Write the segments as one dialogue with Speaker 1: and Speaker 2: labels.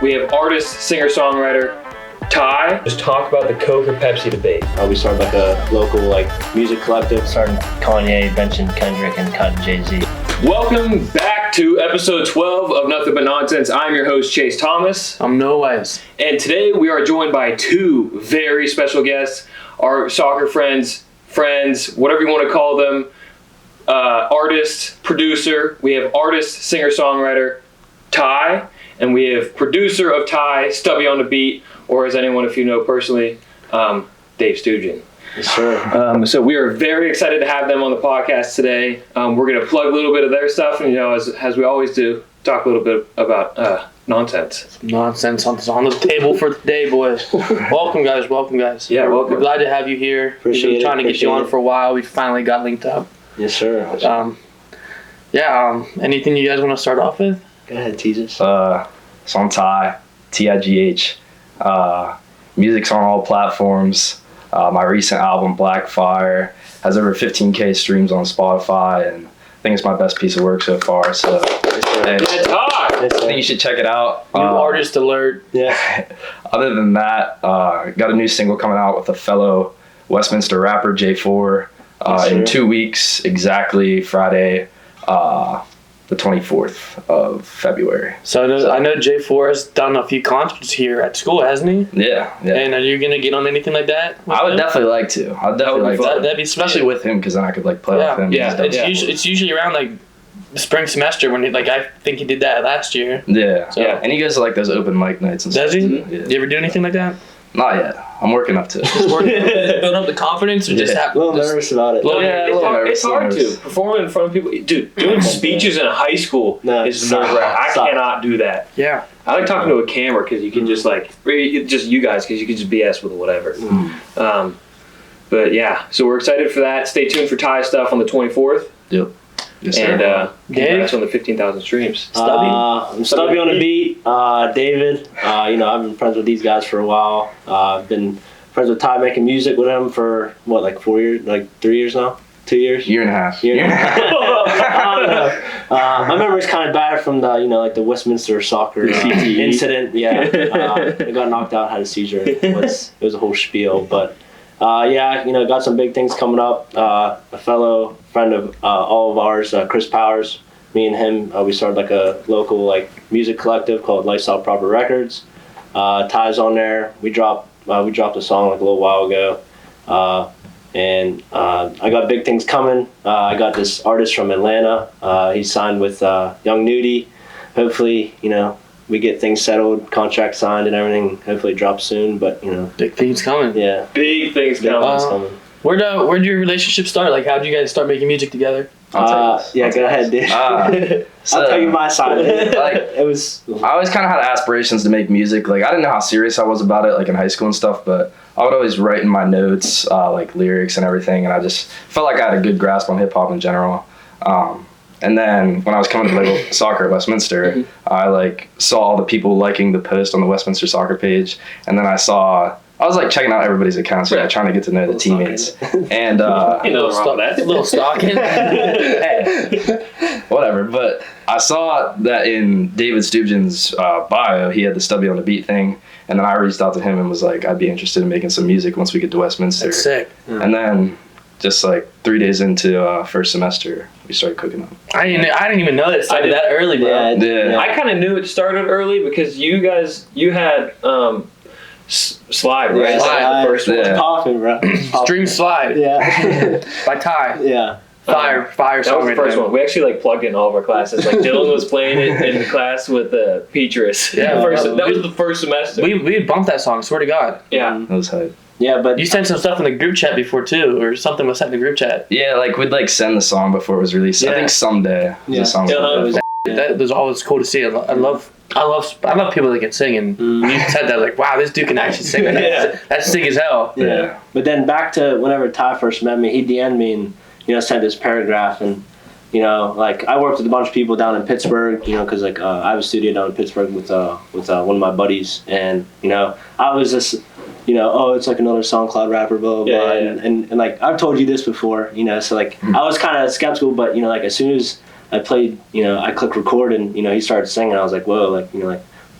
Speaker 1: We have artist, singer-songwriter, Tigh. Just talk about the Coke or Pepsi debate.
Speaker 2: We started like a local music collective.
Speaker 3: Started Kanye, benching Kendrick, and cut Jay-Z.
Speaker 1: Welcome back to episode 12 of Nothing But Nonsense. I'm your host, Chase Thomas.
Speaker 4: I'm No Wes.
Speaker 1: And today we are joined by two very special guests, our soccer friends, whatever you want to call them, artist, producer. We have artist, singer-songwriter, Tigh. And we have producer of Tigh, Stubby on the Beat, or as anyone if you know personally, Dave Stugin.
Speaker 2: Yes, sir.
Speaker 1: So we are very excited to have them on the podcast today. We're going to plug a little bit of their stuff, and as we always do, talk a little bit about nonsense.
Speaker 4: Nonsense on the table for today, boys. Welcome, guys.
Speaker 1: Yeah, welcome.
Speaker 4: We're glad to have you here.
Speaker 2: Appreciate
Speaker 4: We've been trying to get you on
Speaker 2: it.
Speaker 4: for a while. We finally got linked up.
Speaker 2: Yes, sir.
Speaker 4: Anything you guys want to start off with?
Speaker 2: Go ahead, tease us.
Speaker 3: So I'm Tigh, T-I-G-H. Music's on all platforms. My recent album, Blackfire, has over 15K streams on Spotify, and I think it's my best piece of work so far. So
Speaker 1: Yeah, Tigh!
Speaker 3: I think you should check it out.
Speaker 4: New artist alert.
Speaker 2: Yeah.
Speaker 3: Other than that, got a new single coming out with a fellow Westminster rapper, J4ore, in 2 weeks, exactly Friday, the 24th of February.
Speaker 4: So I know J4ore has done a few concerts here at school, hasn't he?
Speaker 3: Yeah.
Speaker 4: And are you going to get on anything like that?
Speaker 3: I would definitely like to. I'd definitely like to.
Speaker 4: That'd be
Speaker 3: Especially with him, because then I could play with him.
Speaker 1: Yeah,
Speaker 4: It's usually around the spring semester when I think he did that last year.
Speaker 3: Yeah.
Speaker 4: So-
Speaker 3: And he goes to those open mic nights and
Speaker 4: Does
Speaker 3: stuff.
Speaker 4: he?
Speaker 3: too. Yeah.
Speaker 4: You ever do anything like that?
Speaker 3: Not yet. I'm working up to it.
Speaker 4: Build up the confidence or just
Speaker 3: Yeah.
Speaker 4: have
Speaker 2: A little nervous about it.
Speaker 1: It's hard to perform in front of people. Dude, doing speeches in high school is nerve-wracking. I cannot do that.
Speaker 4: Yeah.
Speaker 1: I like talking to a camera because you can just just you guys because you can just BS with whatever. But yeah, so we're excited for that. Stay tuned for Tigh stuff on the 24th.
Speaker 3: Yep. Yes, sir.
Speaker 1: And congrats on the 15,000 streams.
Speaker 4: Stubby?
Speaker 2: I'm Stubby on the Beat. David. I've been friends with these guys for a while. I've been friends with Tigh, making music with him for 4 years, 3 years now? 2 years?
Speaker 3: Year and a half.
Speaker 2: Year and a half. I don't know. My memory's kind of bad from the Westminster soccer incident. Yeah, I got knocked out, had a seizure. It was a whole spiel, but got some big things coming up. A fellow friend of all of ours, Chris Powers, me and him, we started a local music collective called Lifestyle Proper Records. Tigh's on there. We dropped a song a little while ago. And I got big things coming. I got this artist from Atlanta. He's signed with Young Nudie. Hopefully, we get things settled, contract signed and everything. Hopefully it drops soon, but
Speaker 4: Big things coming.
Speaker 2: Yeah.
Speaker 1: Big things coming.
Speaker 4: Where'd your relationship start? How'd you guys start making music together?
Speaker 2: Go ahead, dude. I'll tell you my side of it. It was.
Speaker 3: I always kind of had aspirations to make music. I didn't know how serious I was about it, in high school and stuff, but I would always write in my notes, lyrics and everything, and I just felt like I had a good grasp on hip hop in general. And then when I was coming to play soccer at Westminster, I saw all the people liking the post on the Westminster soccer page, and then I was checking out everybody's accounts, trying to get to know the teammates. And
Speaker 4: A little stalking.
Speaker 3: hey, whatever. But I saw that in David Stugin's bio, he had the Stubby on the Beat thing, and then I reached out to him and was like, I'd be interested in making some music once we get to Westminster.
Speaker 4: That's sick.
Speaker 3: And then just 3 days into first semester, we started cooking up.
Speaker 4: I didn't even know it started that early, bro.
Speaker 3: Yeah.
Speaker 1: I kind of knew it started early because you had Slide, right?
Speaker 2: Yeah,
Speaker 1: Slide, the first one.
Speaker 2: It's popping, bro.
Speaker 4: Stream Slide.
Speaker 2: Yeah.
Speaker 4: By Tigh.
Speaker 2: Yeah.
Speaker 4: Fire
Speaker 1: That
Speaker 4: song
Speaker 1: was the
Speaker 4: right
Speaker 1: first
Speaker 4: there.
Speaker 1: one. We actually plugged in all of our classes. Dylan was playing it in class with Petrus.
Speaker 4: Yeah,
Speaker 1: that was the first semester.
Speaker 4: We bumped that song, swear to God.
Speaker 1: Yeah.
Speaker 3: That was hype.
Speaker 2: Yeah, but
Speaker 4: You sent some stuff in the group chat before too, or something was sent in the group chat.
Speaker 3: Yeah, we'd send the song before it was released. I
Speaker 4: Yeah.
Speaker 3: think Someday was
Speaker 2: Yeah.
Speaker 3: a song.
Speaker 4: That was always cool to see. I love people that can sing, and when you said that, wow, this dude can actually sing. That's sick as hell.
Speaker 2: Yeah. But then back to whenever Tigh first met me, he DM'd me and sent this paragraph, and I worked with a bunch of people down in Pittsburgh, because I have a studio down in Pittsburgh with one of my buddies, and I was just it's another SoundCloud rapper, blah blah blah, and I've told you this before, so I was kind of skeptical, but as soon as I played, I clicked record and, he started singing. I was like, whoa,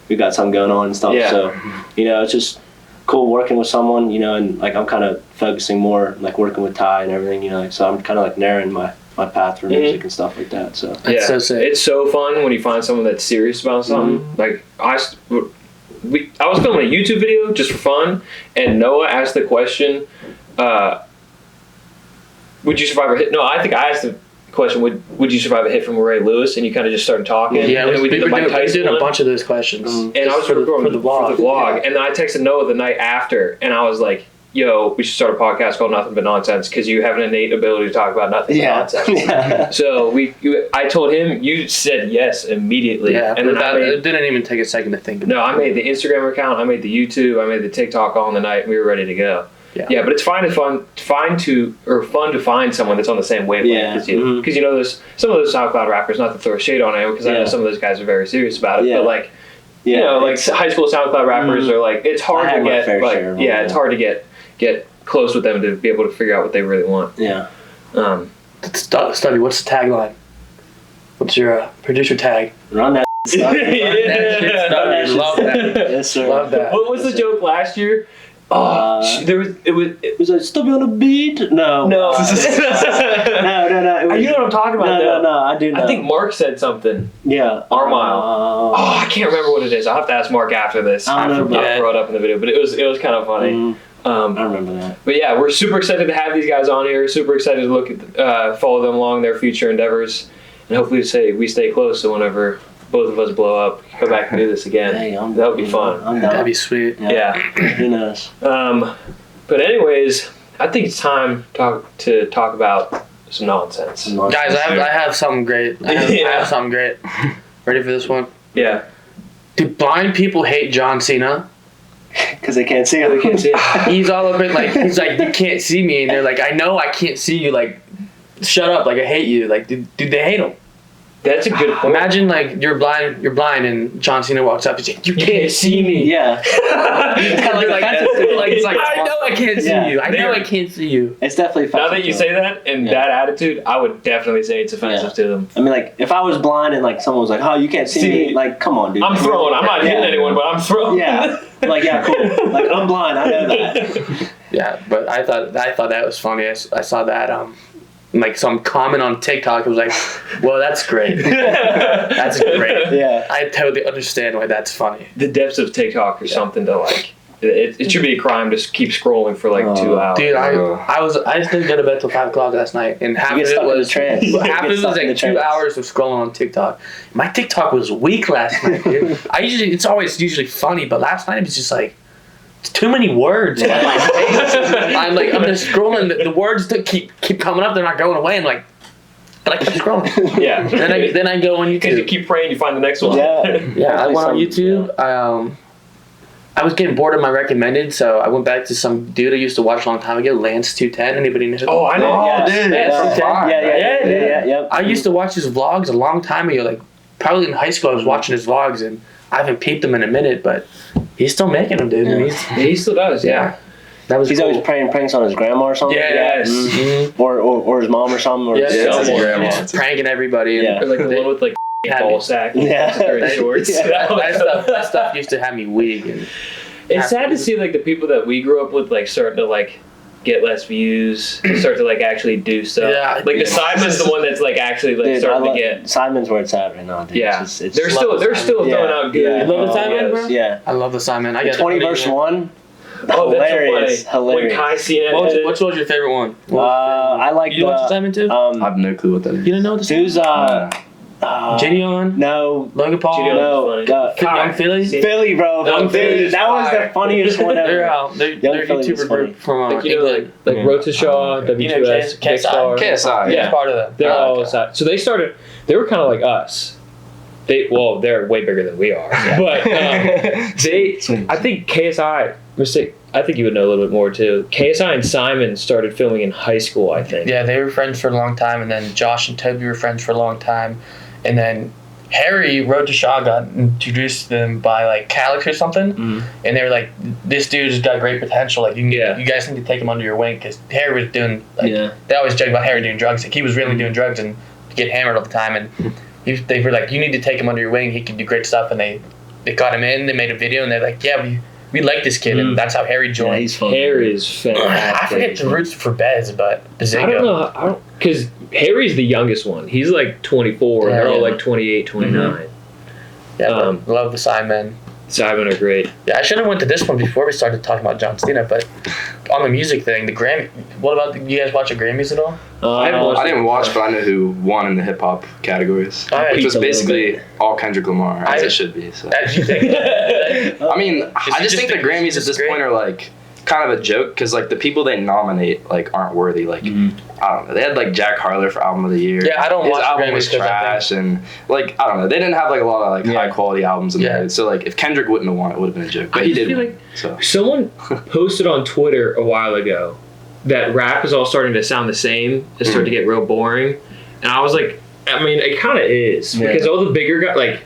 Speaker 2: we got something going on and stuff.
Speaker 1: Yeah.
Speaker 2: So, it's just cool working with someone, and like I'm kind of focusing more like working with Tigh and everything, so I'm kind of like narrowing my path for music and stuff like that. So
Speaker 1: Yeah,
Speaker 4: so sick.
Speaker 1: it's so fun when you find someone that's serious about something. Like I was filming a YouTube video just for fun, and Noah asked the question, "Would you survive a hit?" No, I think I asked the question, "Would you survive a hit from Ray Lewis?" And you kind of just started talking.
Speaker 4: Yeah,
Speaker 1: and then we did the Mike Tyson
Speaker 4: a
Speaker 1: one.
Speaker 4: bunch of those questions.
Speaker 1: And I was
Speaker 4: for
Speaker 1: recording
Speaker 4: the vlog.
Speaker 1: Yeah. And then I texted Noah the night after, and I was like, "Yo, we should start a podcast called Nothing But Nonsense because you have an innate ability to talk about nothing but nonsense."
Speaker 2: Yeah.
Speaker 1: So I told him, you said yes immediately.
Speaker 4: Yeah,
Speaker 1: and then
Speaker 4: it didn't even take a second to think about.
Speaker 1: No, I made the Instagram account, I made the YouTube, I made the TikTok all in the night, and we were ready to go. Yeah, but it's fun to find someone that's on the same wavelength as you. Because there's some of those SoundCloud rappers, not to throw shade on anyone, because I know some of those guys are very serious about it. But like, like high school SoundCloud rappers are like, it's hard to get, it's hard to get close with them to be able to figure out what they really want.
Speaker 2: Yeah.
Speaker 4: Stubby, what's the tagline? What's your producer tag?
Speaker 2: Run that.
Speaker 4: Love that.
Speaker 2: Yes, sir.
Speaker 4: Love that.
Speaker 1: What was the joke last year?
Speaker 2: It was like Stubby on the beat. No.
Speaker 1: No.
Speaker 2: No.
Speaker 1: You know what I'm talking about?
Speaker 2: No. I do know.
Speaker 1: I think Mark said something.
Speaker 2: Yeah.
Speaker 1: Armile. I can't remember what it is. I'll have to ask Mark after this.
Speaker 2: I don't know.
Speaker 1: I throw it up in the video, but it was kind of funny.
Speaker 2: I remember that.
Speaker 1: But yeah, we're super excited to have these guys on here. Super excited to look at, follow them along their future endeavors, and hopefully we stay close. So whenever both of us blow up, go back and do this again.
Speaker 2: Hey,
Speaker 1: that would be fun.
Speaker 2: I'm down.
Speaker 4: That'd be sweet.
Speaker 1: Yeah.
Speaker 2: Who knows?
Speaker 1: But anyways, I think it's time to talk about some nonsense.
Speaker 4: Guys, I have something great. I have something great. Ready for this one?
Speaker 1: Yeah.
Speaker 4: Do blind people hate John Cena?
Speaker 2: Because they can't see him.
Speaker 1: They can't see it.
Speaker 4: He's all up in he's like, you can't see me, and they're like, I know I can't see you, like, shut up, like I hate you, like, dude, they hate him.
Speaker 1: That's a good point.
Speaker 4: Imagine like you're blind, and John Cena walks up, he's like, you can't see me.
Speaker 2: Yeah.
Speaker 4: It's like, I know I can't see you. I know I can't see you.
Speaker 2: It's definitely offensive.
Speaker 1: Now that you say that and that attitude, I would definitely say it's offensive to them.
Speaker 2: I mean, like, if I was blind and like someone was like, "Oh, you can't see me," like, come on, dude.
Speaker 1: I'm throwing. I'm not hitting anyone, but I'm throwing.
Speaker 2: Yeah. Like, yeah, cool. Like, I'm blind. I know that.
Speaker 4: Yeah, but I thought that was funny. I saw that like some comment on TikTok. It was like, well, that's great. That's great.
Speaker 2: Yeah.
Speaker 4: I totally understand why that's funny.
Speaker 1: The depths of TikTok are something to like. It should be a crime to keep scrolling for like 2 hours.
Speaker 4: Dude, I just didn't go to bed till 5 o'clock last night, and half of it was like 2 hours of scrolling on TikTok. My TikTok was weak last night, dude. It's always usually funny, but last night it was just like, it's too many words. On my face. I'm just scrolling. The words that keep coming up. They're not going away. And I keep scrolling.
Speaker 1: Yeah.
Speaker 4: Then I go on YouTube.
Speaker 1: Because you keep praying, you find the next one.
Speaker 2: Yeah.
Speaker 4: I went on YouTube. I was getting bored of my recommended, so I went back to some dude I used to watch a long time ago, Lance 210. Anybody know?
Speaker 1: Oh, I know.
Speaker 2: Yeah,
Speaker 1: dude.
Speaker 2: Yeah.
Speaker 4: I used to watch his vlogs a long time ago. Like probably in high school, I was watching his vlogs, and I haven't peeped them in a minute, but he's still making them, dude.
Speaker 2: Yeah.
Speaker 1: He still does. Yeah.
Speaker 4: That was
Speaker 2: He's
Speaker 4: cool.
Speaker 2: always playing pranks on his grandma or something.
Speaker 1: Yes.
Speaker 2: Mm-hmm. Or his mom or something. Or
Speaker 4: Yeah,
Speaker 1: it's his
Speaker 3: grandma.
Speaker 4: Just pranking everybody.
Speaker 2: Yeah.
Speaker 1: Or like the one with like ball sack.
Speaker 2: Yeah.
Speaker 1: Or shorts.
Speaker 2: Yeah.
Speaker 4: That stuff used to have me weak. And
Speaker 1: It's sad to see like the people that we grew up with like starting to like get less views, start to like actually do stuff.
Speaker 4: Yeah.
Speaker 1: Like the Simon's the one that's like actually like
Speaker 2: Dude,
Speaker 1: starting to get.
Speaker 2: Simon's where it's at right now, dude.
Speaker 1: Yeah.
Speaker 2: It's
Speaker 1: They're still throwing out good.
Speaker 2: Yeah.
Speaker 4: You love the Simon, bro?
Speaker 2: Yeah.
Speaker 4: I love the Simon. I got
Speaker 2: 20 verse 1.
Speaker 1: Oh,
Speaker 2: Hilarious.
Speaker 1: that's so funny. When Kai Cena.
Speaker 4: What was your favorite one?
Speaker 2: I like
Speaker 4: You watch the Simon too?
Speaker 3: I have no clue what that is.
Speaker 4: You didn't know what the
Speaker 2: Who's
Speaker 4: Gideon?
Speaker 2: No.
Speaker 4: Logan Paul?
Speaker 1: Gideon.
Speaker 2: No.
Speaker 4: Young Philly?
Speaker 2: Philly, bro.
Speaker 1: Young Philly
Speaker 2: Dude,
Speaker 1: is
Speaker 2: that was
Speaker 1: fire.
Speaker 2: the funniest one ever.
Speaker 4: They're
Speaker 2: Young Philly was
Speaker 4: YouTuber
Speaker 2: funny.
Speaker 4: group from
Speaker 1: Like, you know,
Speaker 4: England.
Speaker 1: like Rotashaw, W2S,
Speaker 4: KSI.
Speaker 1: Kickstar.
Speaker 3: KSI.
Speaker 1: Yeah.
Speaker 4: He's part of them.
Speaker 1: They're all
Speaker 3: okay.
Speaker 1: side. So they were kind of like us. They're way bigger than we are. But I think KSI, I think you would know a little bit more too. KSI and Simon started filming in high school, I think.
Speaker 4: Yeah, they were friends for a long time, and then Josh and Toby were friends for a long time, and then Harry Rotashaw got introduced them by like Calix or something, and they were like, "This dude's got great potential. Like, you guys need to take him under your wing." Because Harry was doing, they always joke about Harry doing drugs. Like, he was really doing drugs and get hammered all the time, and they were like, "You need to take him under your wing. He can do great stuff." And they they got him in. They made a video, and they're like, yeah, we like this kid, and that's how Harry joined.
Speaker 2: Yeah, he's fun.
Speaker 1: Harry's fantastic.
Speaker 4: I forget the roots for Bez, but Bazinga.
Speaker 1: I don't know. Because Harry's the youngest one. He's like 24, and they're all like 28, 29.
Speaker 4: Yeah, love the Simon.
Speaker 1: Simon are great.
Speaker 4: Yeah, I should have went to this one before we started talking about John Cena, but on the music thing, the Grammy. What about you guys watch the Grammys at all?
Speaker 3: I didn't watch, but I know who won in the hip hop categories, which was basically all Kendrick Lamar, as it should be. So.
Speaker 4: As you think.
Speaker 3: I mean, I just think the Grammys at this point are like kind of a joke because like the people they nominate like aren't worthy. Like I don't know, they had like Jack Harlow for Album of the Year.
Speaker 4: Yeah, I don't
Speaker 3: His
Speaker 4: watch
Speaker 3: album
Speaker 4: Grammys
Speaker 3: was trash, and like I don't know, they didn't have like a lot of like high quality albums in there. So like if Kendrick wouldn't have won, it would have been a joke. But he did win.
Speaker 1: Like so. Someone posted on Twitter a while ago that rap is all starting to sound the same. It's starting to get real boring, and I was like, I mean, it kind of is because all the bigger guys like.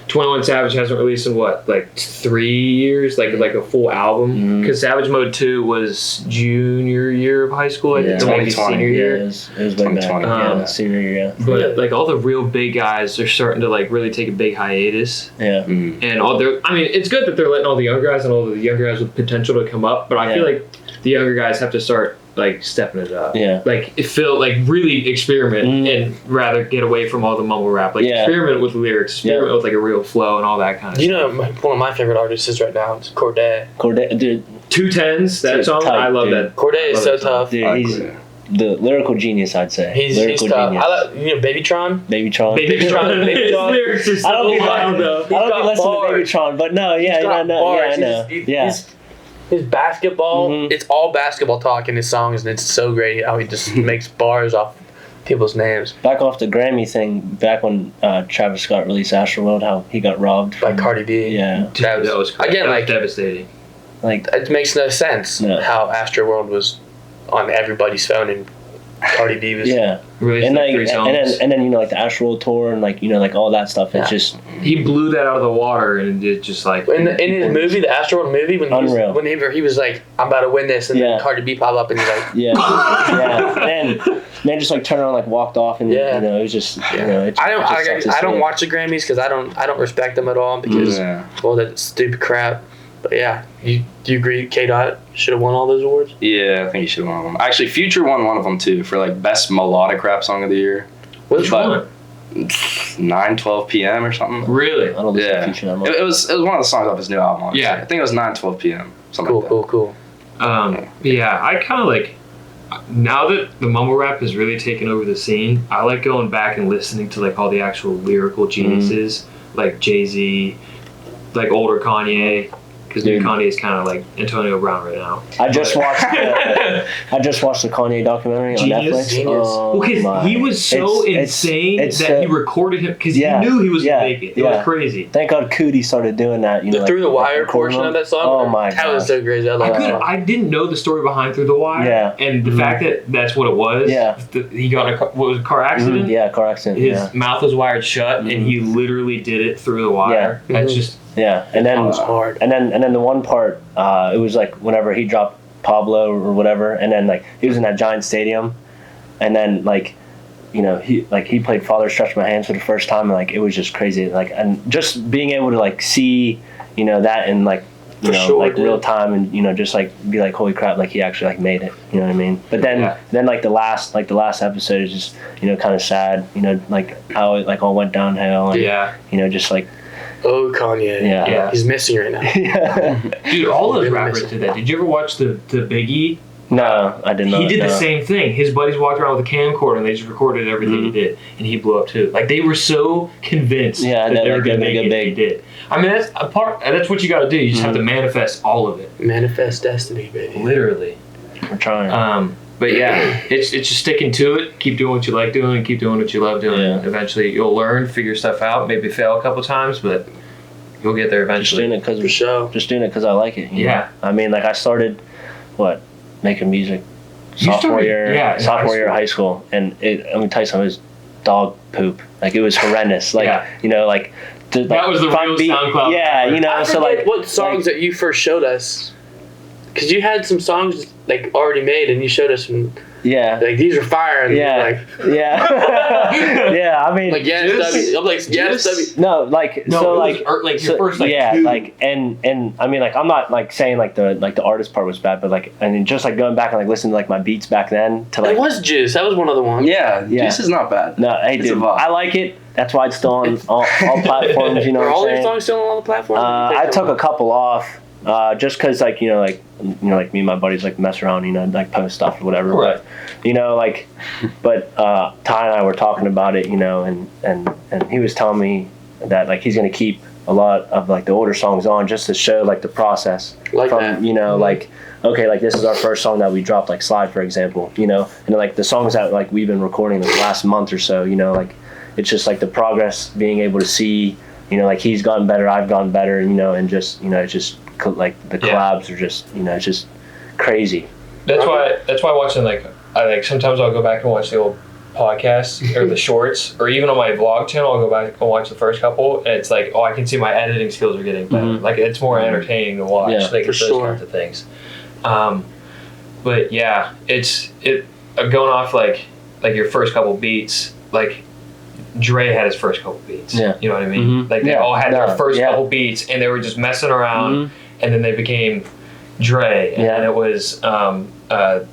Speaker 1: 21 Savage hasn't released in what, like 3 years, like a full album. Because Savage Mode 2 was junior year of high school, I think, or maybe senior year.
Speaker 2: It was way back. Senior year.
Speaker 1: But like all the real big guys are starting to like really take a big hiatus.
Speaker 2: Yeah.
Speaker 1: And all their, I mean, it's good that they're letting all the younger guys and all the younger guys with potential to come up, but I feel like the younger guys have to start like stepping it up. Yeah. Like it feel like really experiment and rather get away from all the mumble rap. Like experiment with lyrics, experiment with like a real flow and all that kind of stuff.
Speaker 4: You know, one of my favorite artists is right now is Corday.
Speaker 2: Corday, dude.
Speaker 1: 210s, that song, Tigh, I love that.
Speaker 4: Corday is so tough.
Speaker 2: Dude, he's the lyrical genius, I'd say.
Speaker 4: He's tough. I like, Babytron.
Speaker 2: Babytron.
Speaker 1: Lyrics are so wild though.
Speaker 2: I don't be listening to Babytron, but no, I know.
Speaker 4: His basketball, it's all basketball talk in his songs, and it's so great how he just makes bars off people's names.
Speaker 2: Back off the Grammy thing, back when Travis Scott released Astroworld, how he got robbed
Speaker 4: by Cardi B.
Speaker 2: Yeah,
Speaker 1: dude, that was crazy.
Speaker 4: Again,
Speaker 1: like devastating.
Speaker 2: Like
Speaker 4: it makes no sense how Astroworld was on everybody's phone and Cardi B was
Speaker 1: released
Speaker 2: and
Speaker 1: like 3 songs.
Speaker 2: And then you know like the Astroworld tour and like you know like all that stuff. It's just
Speaker 1: he blew that out of the water and it just like
Speaker 4: in his movie, the Astroworld movie, when he was like, I'm about to win this, and then Cardi B popped up and he's like
Speaker 2: man just like turned around, like walked off, and you know it was just you know.
Speaker 4: I don't watch the Grammys because I don't respect them at all because all that stupid crap. But yeah, do you agree K-Dot should have won all those awards?
Speaker 3: Yeah, I think he should have won all of them. Actually, Future won one of them too for like best melodic rap song of the year.
Speaker 1: Which one?
Speaker 3: 9:12 p.m. or something.
Speaker 1: Really?
Speaker 2: I don't listen to Future that much.
Speaker 3: It was one of the songs off his new album. Honestly. I think it was 9:12 p.m. Something like that.
Speaker 4: Cool.
Speaker 1: Yeah, I kind of like. Now that the mumble rap has really taken over the scene, I like going back and listening to like all the actual lyrical geniuses, like Jay-Z, like older Kanye. Because new Kanye is kind of like Antonio Brown right now.
Speaker 2: I just watched the Kanye documentary on Netflix.
Speaker 1: Oh, because he was so insane that he recorded him because he knew he was gonna make it. It was crazy.
Speaker 2: Thank God Cootie started doing that. You know,
Speaker 4: the Through the Wire portion of that song.
Speaker 2: Oh my God,
Speaker 4: that was so crazy.
Speaker 1: I didn't know the story behind Through the Wire.
Speaker 2: Yeah,
Speaker 1: and the fact that that's what it was. Yeah, he got in a car accident.
Speaker 2: Yeah, car accident.
Speaker 1: His mouth was wired shut, and he literally did it through the wire.
Speaker 2: Yeah.
Speaker 1: That's just.
Speaker 2: Yeah, and then and then the one part, it was like whenever he dropped Pablo or whatever, and then like he was in that giant stadium, and then like, you know, he played Father Stretch My Hands for the first time, and like it was just crazy, like, and just being able to like see, you know, that in like, you know, like real time, and you know, just like be like, holy crap, like he actually like made it, you know what I mean? But then like the last episode is just, you know, kind of sad, you know, like how it like all went downhill, and you know, just like.
Speaker 4: Oh, Kanye. Yeah. He's missing right now.
Speaker 1: Dude, all those rappers did that. Did you ever watch the Biggie?
Speaker 2: No, I did not.
Speaker 1: He did the same thing. His buddies walked around with a camcorder and they just recorded everything he did, and he blew up too. Like they were so convinced that they were gonna make it. They did. I mean, that's a part. That's what you got to do. You just have to manifest all of it.
Speaker 4: Manifest destiny, baby.
Speaker 1: Literally.
Speaker 2: We're trying.
Speaker 1: But yeah, it's just sticking to it. Keep doing what you like doing. Keep doing what you love doing. Yeah. Eventually, you'll learn, figure stuff out. Maybe fail a couple times, but you'll get there eventually.
Speaker 2: Just doing it because I like it. You know? I mean, like I started, making music sophomore year of high school, and let me tell you something. It was dog poop. Like it was horrendous. Like you know, like
Speaker 1: that was the real SoundCloud.
Speaker 2: Yeah, you know. So like,
Speaker 4: what songs that you first showed us? Because you had some songs like already made, and you showed us some.
Speaker 2: Yeah.
Speaker 4: Like, these are fire. And
Speaker 2: Yeah.
Speaker 4: like,
Speaker 2: Yeah. I mean,
Speaker 4: like, yes, W. I'm like, yes, W.
Speaker 2: No, like,
Speaker 1: No,
Speaker 2: so
Speaker 1: it
Speaker 2: like,
Speaker 1: was, like your first like
Speaker 2: yeah,
Speaker 1: 2.
Speaker 2: like, and I mean, like, I'm not like saying like the artist part was bad, but like, I mean, just like going back and like listening to like my beats back then to like.
Speaker 4: It was Juice. That was one of the ones.
Speaker 3: Yeah, Juice is not bad.
Speaker 2: No, hey, dude, I like it. That's why it's still on all platforms. You know,
Speaker 4: Are
Speaker 2: what I'm
Speaker 4: all your
Speaker 2: saying?
Speaker 4: songs still on all the platforms?
Speaker 2: I took a couple off, just cause like like me and my buddies like mess around, like post stuff or whatever.
Speaker 1: Right.
Speaker 2: But, like, but Ty and I were talking about it, and he was telling me that like he's gonna keep a lot of like the older songs on just to show like the process
Speaker 4: Like
Speaker 2: from
Speaker 4: that.
Speaker 2: like. Okay, like this is our first song that we dropped, like Slide, for example, and like the songs that like we've been recording the last month or so, like it's just like the progress, being able to see, like he's gotten better, I've gotten better, and just, it's just like the collabs are just, it's just crazy.
Speaker 1: That's why watching I sometimes I'll go back and watch the old podcasts or the shorts, or even on my vlog channel I'll go back and watch the first couple, and it's like, oh, I can see my editing skills are getting better.
Speaker 2: Mm-hmm.
Speaker 1: Like it's more entertaining to watch.
Speaker 2: Yeah,
Speaker 1: like
Speaker 4: for
Speaker 1: those
Speaker 4: sure.
Speaker 1: kinds of things. But yeah, it's going off like your first couple beats, like Dre had his first couple beats.
Speaker 2: Yeah.
Speaker 1: You know what I mean?
Speaker 2: Mm-hmm.
Speaker 1: Like they all had their first couple beats, and they were just messing around, and then they became Dre, and then it was the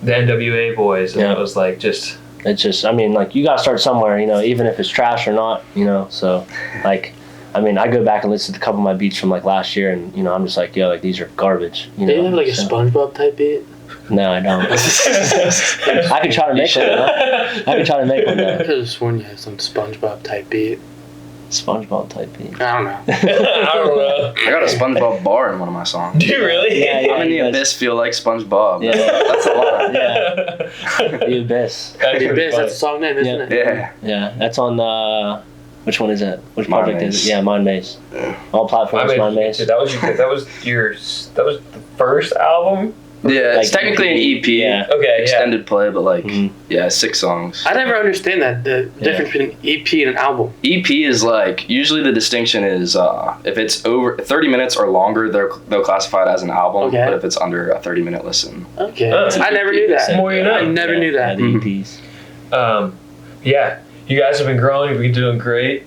Speaker 1: NWA boys, and it was like just.
Speaker 2: It's just, I mean, like you gotta start somewhere, even if it's trash or not, so like. I mean, I go back and listen to a couple of my beats from like last year, and I'm just like, yo, like these are garbage.
Speaker 4: Do you have like a SpongeBob type beat?
Speaker 2: No, I don't. I can try to make one. I can try to make one though.
Speaker 4: I could have sworn you had some SpongeBob type beat.
Speaker 2: SpongeBob type beat.
Speaker 4: I don't know.
Speaker 1: I don't know.
Speaker 3: I got a SpongeBob bar in one of my songs.
Speaker 1: Do you really?
Speaker 2: Yeah,
Speaker 3: I'm in the abyss, feel like SpongeBob.
Speaker 2: Yeah.
Speaker 3: That's a lot.
Speaker 2: Yeah. The Abyss.
Speaker 1: That's
Speaker 4: The
Speaker 1: pretty
Speaker 4: Abyss,
Speaker 1: funny.
Speaker 4: that's the song name, isn't it?
Speaker 3: Yeah.
Speaker 2: Yeah, that's on the. Which one is it? Which
Speaker 3: Mind
Speaker 2: project is
Speaker 3: Maze.
Speaker 2: it? Yeah, Mind Maze. All platforms, Mind Maze.
Speaker 1: That was the first album.
Speaker 3: Yeah, it's
Speaker 2: Like
Speaker 3: technically an EP.
Speaker 2: Yeah.
Speaker 1: Okay,
Speaker 3: Extended play, but like,
Speaker 2: Mhm.
Speaker 3: yeah, 6 songs.
Speaker 4: I never understand that, the difference between EP and an album.
Speaker 3: EP is like, usually the distinction is if it's over 30 minutes or longer, they'll classify it as an album.
Speaker 4: Okay.
Speaker 3: But if it's under a 30-minute listen.
Speaker 4: Okay.
Speaker 1: Oh.
Speaker 4: I never knew that.
Speaker 1: The more you know.
Speaker 4: I never knew that.
Speaker 2: Yeah, the EPs.
Speaker 1: Yeah, you guys have been growing. You've been doing great.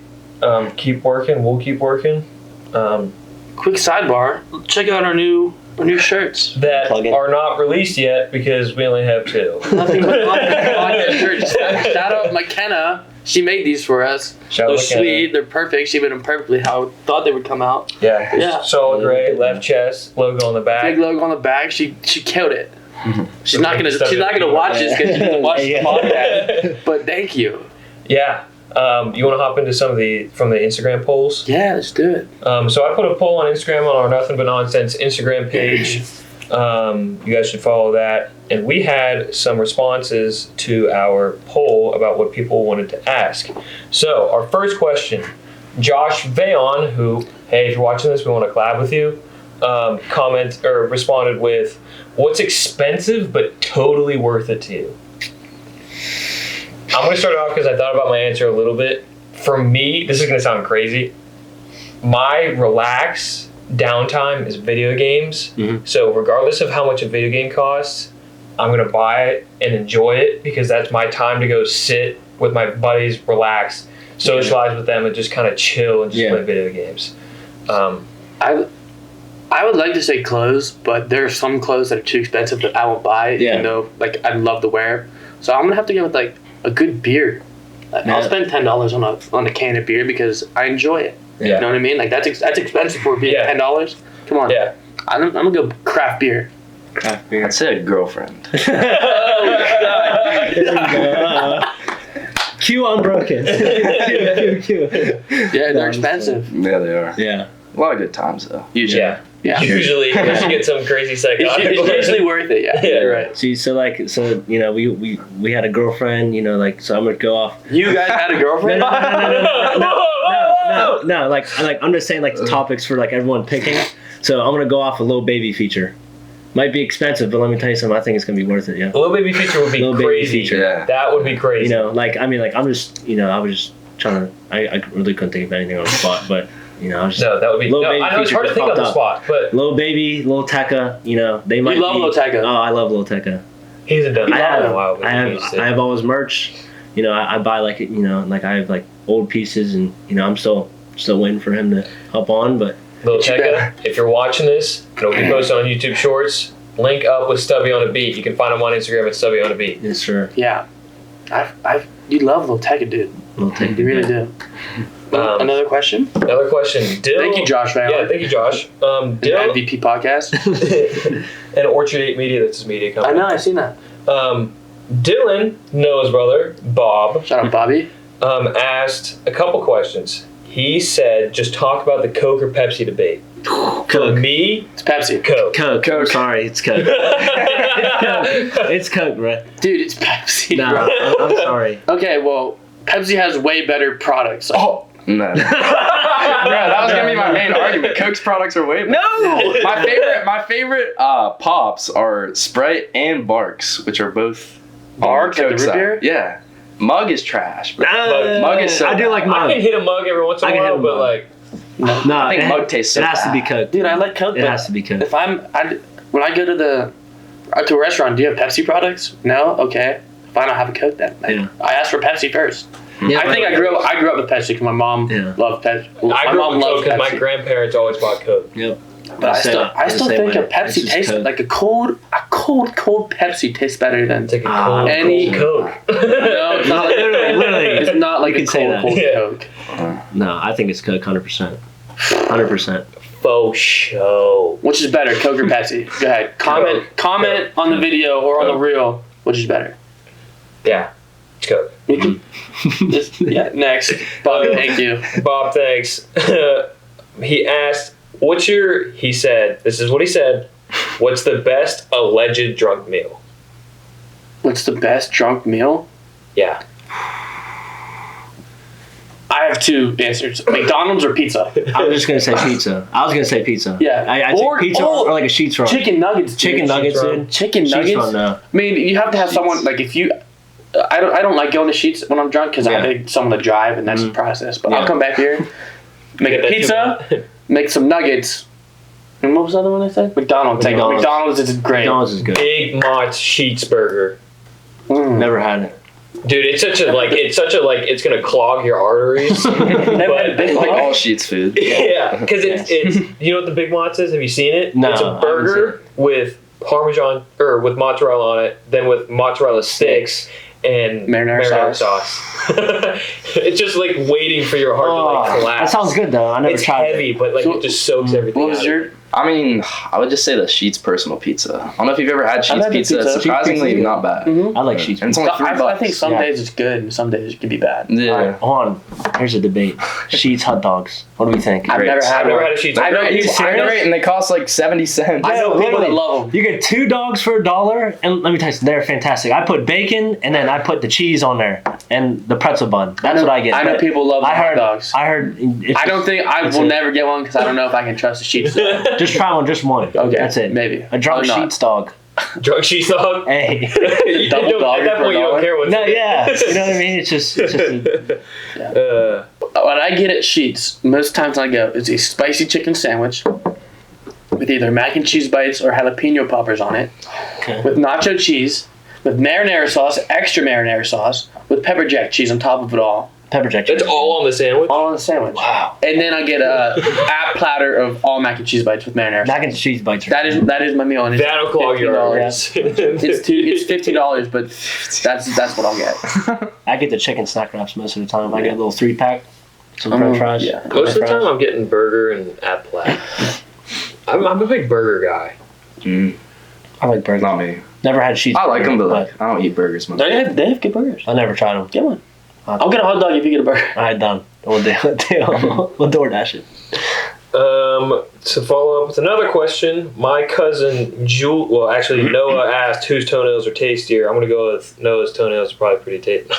Speaker 1: Keep working. We'll keep working.
Speaker 4: Quick sidebar. Check out our new shirts.
Speaker 1: That
Speaker 2: Plug in.
Speaker 1: are not released yet because we only have 2.
Speaker 4: Nothing but podcast shirts. Shout out McKenna. She made these for us.
Speaker 1: Shout
Speaker 4: They're
Speaker 1: out McKenna.
Speaker 4: sweet. They're perfect. She made them perfectly how I thought they would come out.
Speaker 1: Yeah.
Speaker 4: Yeah.
Speaker 1: Solid gray, left chest, logo on the back.
Speaker 4: Big logo on the back. She killed it. She's not gonna
Speaker 1: Stuff
Speaker 4: watch this because she doesn't watch
Speaker 2: Yeah.
Speaker 4: the podcast. But thank you.
Speaker 1: Yeah. You want to hop into some of the Instagram polls?
Speaker 4: Yeah, let's do it.
Speaker 1: So I put a poll on Instagram on our Nothing But Nonsense Instagram page. You guys should follow that. And we had some responses to our poll about what people wanted to ask. So our first question, Josh Vayon, who, hey, if you're watching this, we want to collab with you, responded with, what's expensive but totally worth it to you? I'm going to start off because I thought about my answer a little bit. For me, this is going to sound crazy. My relax downtime is video games.
Speaker 2: Mhm.
Speaker 1: So regardless of how much a video game costs, I'm going to buy it and enjoy it because that's my time to go sit with my buddies, relax, socialize with them, and just kind of chill and just play video games.
Speaker 4: I would like to say clothes, but there are some clothes that are too expensive that I won't buy, even though like I'd love to wear. So I'm gonna have to go with like a good beer. I'll spend $10 on a can of beer because I enjoy it.
Speaker 1: Yeah.
Speaker 4: You know what I mean? Like that's expensive for a beer. $10. Come on.
Speaker 1: Yeah.
Speaker 4: I'm gonna go craft beer.
Speaker 2: Craft beer.
Speaker 3: I'd say a girlfriend.
Speaker 2: Q unbroken. Q.
Speaker 4: Yeah, they're expensive.
Speaker 3: Yeah, they are.
Speaker 2: Yeah.
Speaker 3: A lot of good times, though. Usually.
Speaker 1: Yeah. Usually, unless you get some crazy psychotic.
Speaker 4: It's usually worth it. Yeah.
Speaker 1: Yeah.
Speaker 4: You're right.
Speaker 2: See, so we had a girlfriend, so I'm gonna go off.
Speaker 4: You guys had a girlfriend?
Speaker 2: No, like I'm just saying like the topics for like everyone picking. So I'm gonna go off a Lil Baby feature. Might be expensive, but let me tell you something. I think it's gonna be worth it. Yeah.
Speaker 1: A Lil Baby feature would be
Speaker 2: Lil Baby
Speaker 1: crazy.
Speaker 2: feature.
Speaker 3: Yeah.
Speaker 1: That would be crazy.
Speaker 2: I'm just, I was just trying to. I really couldn't think of anything on the spot, but I was just.
Speaker 1: No, that would be.
Speaker 2: Lil
Speaker 1: No,
Speaker 2: Baby
Speaker 1: I know it's hard to
Speaker 2: feature
Speaker 1: think on
Speaker 2: just
Speaker 1: the
Speaker 2: popped
Speaker 1: spot, but
Speaker 2: Lil Baby, Lil Tecca, they might.
Speaker 4: You love Lil Tecca.
Speaker 2: Oh, I love Lil Tecca.
Speaker 1: He hasn't done that in a while. But
Speaker 2: I have all his merch. You know, I buy like I have like old pieces, and I'm still waiting for him to hop on. But
Speaker 1: Lil Tecca, if you're watching this, it'll be posted on YouTube Shorts. Link up with Stubby on a Beat. You can find him on Instagram at Stubby on a Beat.
Speaker 2: Yes, sir.
Speaker 4: Yeah, you love Lil Tecca, dude. You really do. Another question.
Speaker 1: Dill,
Speaker 4: thank you, Josh.
Speaker 1: Yeah, thank you, Josh. Dill,
Speaker 4: MVP podcast.
Speaker 1: and Orchard 8 Media. That's his media company.
Speaker 4: I know. I seen that.
Speaker 1: Dylan, Noah's brother, Bob.
Speaker 4: Shout out, Bobby.
Speaker 1: Asked a couple questions. He said, just talk about the Coke or Pepsi debate.
Speaker 2: Coke.
Speaker 1: For me,
Speaker 4: It's Pepsi.
Speaker 1: Coke.
Speaker 2: I'm sorry, it's Coke. It's Coke, bro.
Speaker 4: Dude, it's Pepsi.
Speaker 2: No, I'm sorry.
Speaker 4: Okay, well, Pepsi has way better products.
Speaker 3: Oh. No. Bro, that was gonna be my main argument. Coke's products are way better.
Speaker 2: No!
Speaker 3: My favorite pops are Sprite and Barks, which are both
Speaker 4: Barks, like the
Speaker 3: Coke
Speaker 4: root
Speaker 3: side.
Speaker 4: beer?
Speaker 3: Yeah. Mug is trash. Bro. Mug is so
Speaker 2: I do like
Speaker 1: I
Speaker 2: Mug.
Speaker 1: can hit a mug every once in a while, but like,
Speaker 2: No,
Speaker 3: I think Mug tastes so
Speaker 2: It has to be
Speaker 3: bad.
Speaker 2: Coke.
Speaker 4: Dude, I like Coke.
Speaker 2: It
Speaker 4: but
Speaker 2: has to be Coke.
Speaker 4: If when I go to a restaurant, do you have Pepsi products? No? Okay. Fine, I'll have a Coke then.
Speaker 2: Yeah.
Speaker 4: I asked for Pepsi first.
Speaker 2: Yeah,
Speaker 4: I think I grew up with Pepsi because my mom loved Pepsi.
Speaker 1: I grew up with Coke because my grandparents always bought Coke.
Speaker 2: Yep.
Speaker 4: But I still think a Pepsi tastes like a cold Pepsi tastes better than
Speaker 1: It's like a cold
Speaker 4: any
Speaker 1: Coke.
Speaker 4: No, it's not like
Speaker 2: Literally.
Speaker 4: it's not like
Speaker 2: You
Speaker 4: a
Speaker 2: can say
Speaker 4: cold
Speaker 2: that.
Speaker 4: Coke.
Speaker 2: No, I think it's Coke 100%. 100%.
Speaker 1: Faux show.
Speaker 4: Which is better, Coke or Pepsi? Go ahead. Comment on the video or on the reel. Which is better?
Speaker 1: Yeah. It's Coke.
Speaker 4: Next. Bob, thank you.
Speaker 1: Bob, thanks. He asked, he said, this is what he said, what's the best alleged drunk meal?
Speaker 4: What's the best drunk meal?
Speaker 1: Yeah.
Speaker 4: I have two answers. McDonald's or pizza?
Speaker 2: I was just going to say pizza.
Speaker 4: Yeah.
Speaker 2: I'd say pizza or like a sheets roll.
Speaker 4: Chicken nuggets.
Speaker 2: Chicken nuggets, dude.
Speaker 4: Chicken
Speaker 2: Sheets
Speaker 4: nuggets?
Speaker 2: roll, no.
Speaker 4: I mean, you have to have someone, like if you... I don't like going to Sheets when I'm drunk because I need someone to drive and that's the process. But I'll come back here, make a pizza, make some nuggets. And what was the other one I said? McDonald's is great.
Speaker 2: McDonald's is good.
Speaker 1: Big Mott's Sheets Burger.
Speaker 2: Never had it.
Speaker 1: Dude, it's it's gonna clog your arteries.
Speaker 3: Like all Sheets food.
Speaker 1: Yeah, because it's you know what the Big Mott's is? Have you seen it?
Speaker 2: No,
Speaker 1: it's a burger with Parmesan or with mozzarella on it, then with mozzarella sticks and marinara sauce. It's just like waiting for your heart to like collapse.
Speaker 2: That sounds good though. I never
Speaker 1: it's
Speaker 2: tried
Speaker 1: heavy,
Speaker 2: it.
Speaker 1: but like it just soaks everything.
Speaker 4: What was
Speaker 1: out.
Speaker 4: your...
Speaker 3: I mean, I would just say the Sheets personal pizza. I don't know if you've ever had Sheets
Speaker 4: had the
Speaker 3: pizza.
Speaker 4: pizza.
Speaker 3: It's surprisingly
Speaker 4: Sheets pizza.
Speaker 3: not bad.
Speaker 4: Mm-hmm.
Speaker 2: I like sheets.
Speaker 3: And it's only $3.
Speaker 4: I think some days it's good and some days it can be bad.
Speaker 3: Yeah.
Speaker 2: All right, hold on. Here's a debate. Sheets hot dogs. What do we think?
Speaker 4: I've never had
Speaker 1: a Sheets.
Speaker 3: I know,
Speaker 2: you serious?
Speaker 3: and they cost like 70 cents.
Speaker 4: I know people that love them.
Speaker 2: You get 2 dogs for $1, and let me tell you, they're fantastic. I put bacon, and then I put the cheese on there, and the pretzel bun. That's what I get.
Speaker 4: I know people love hot dogs.
Speaker 2: I heard.
Speaker 4: I don't think I will never get one because I don't know if I can trust the Sheets.
Speaker 2: Just try one, just one.
Speaker 4: Okay,
Speaker 2: that's it.
Speaker 4: Maybe
Speaker 2: A drunk Sheets dog.
Speaker 1: Drunk Sheets dog.
Speaker 2: Hey.
Speaker 4: Double dog
Speaker 1: At that
Speaker 4: for
Speaker 1: point, you don't
Speaker 4: $1?
Speaker 1: care what's
Speaker 2: No, yeah. You know what I mean? It's just
Speaker 4: What I get at Sheets most times I go is a spicy chicken sandwich with either mac and cheese bites or jalapeno poppers on it, with nacho cheese, with marinara sauce, extra marinara sauce, with pepper jack cheese on top of it all.
Speaker 2: pepper jack cheese.
Speaker 1: It's all on the sandwich.
Speaker 4: All on the sandwich.
Speaker 2: Wow.
Speaker 4: And then I get a platter of all mac and cheese bites with marinara sauce.
Speaker 2: Mac and cheese bites.
Speaker 4: That is my meal. And it's
Speaker 1: That'll clog your
Speaker 4: $15.
Speaker 1: arteries.
Speaker 4: It's $50, but that's what I'll get.
Speaker 2: I get the chicken snack wraps most of the time. I get a little 3-pack, some French fries.
Speaker 4: Yeah.
Speaker 1: Most of the time, I'm getting burger and apple. I'm a big burger guy.
Speaker 2: I like burgers.
Speaker 3: Not me.
Speaker 2: Never had cheese.
Speaker 3: I like them, but like, I don't eat burgers much.
Speaker 4: They have good burgers.
Speaker 2: I never tried them.
Speaker 4: Get one. I'll get a hot dog if you get a burger.
Speaker 2: All right, done. We'll DoorDash it.
Speaker 1: To follow up with another question, my cousin Noah asked whose toenails are tastier. I'm gonna go with Noah's toenails are probably pretty tasty.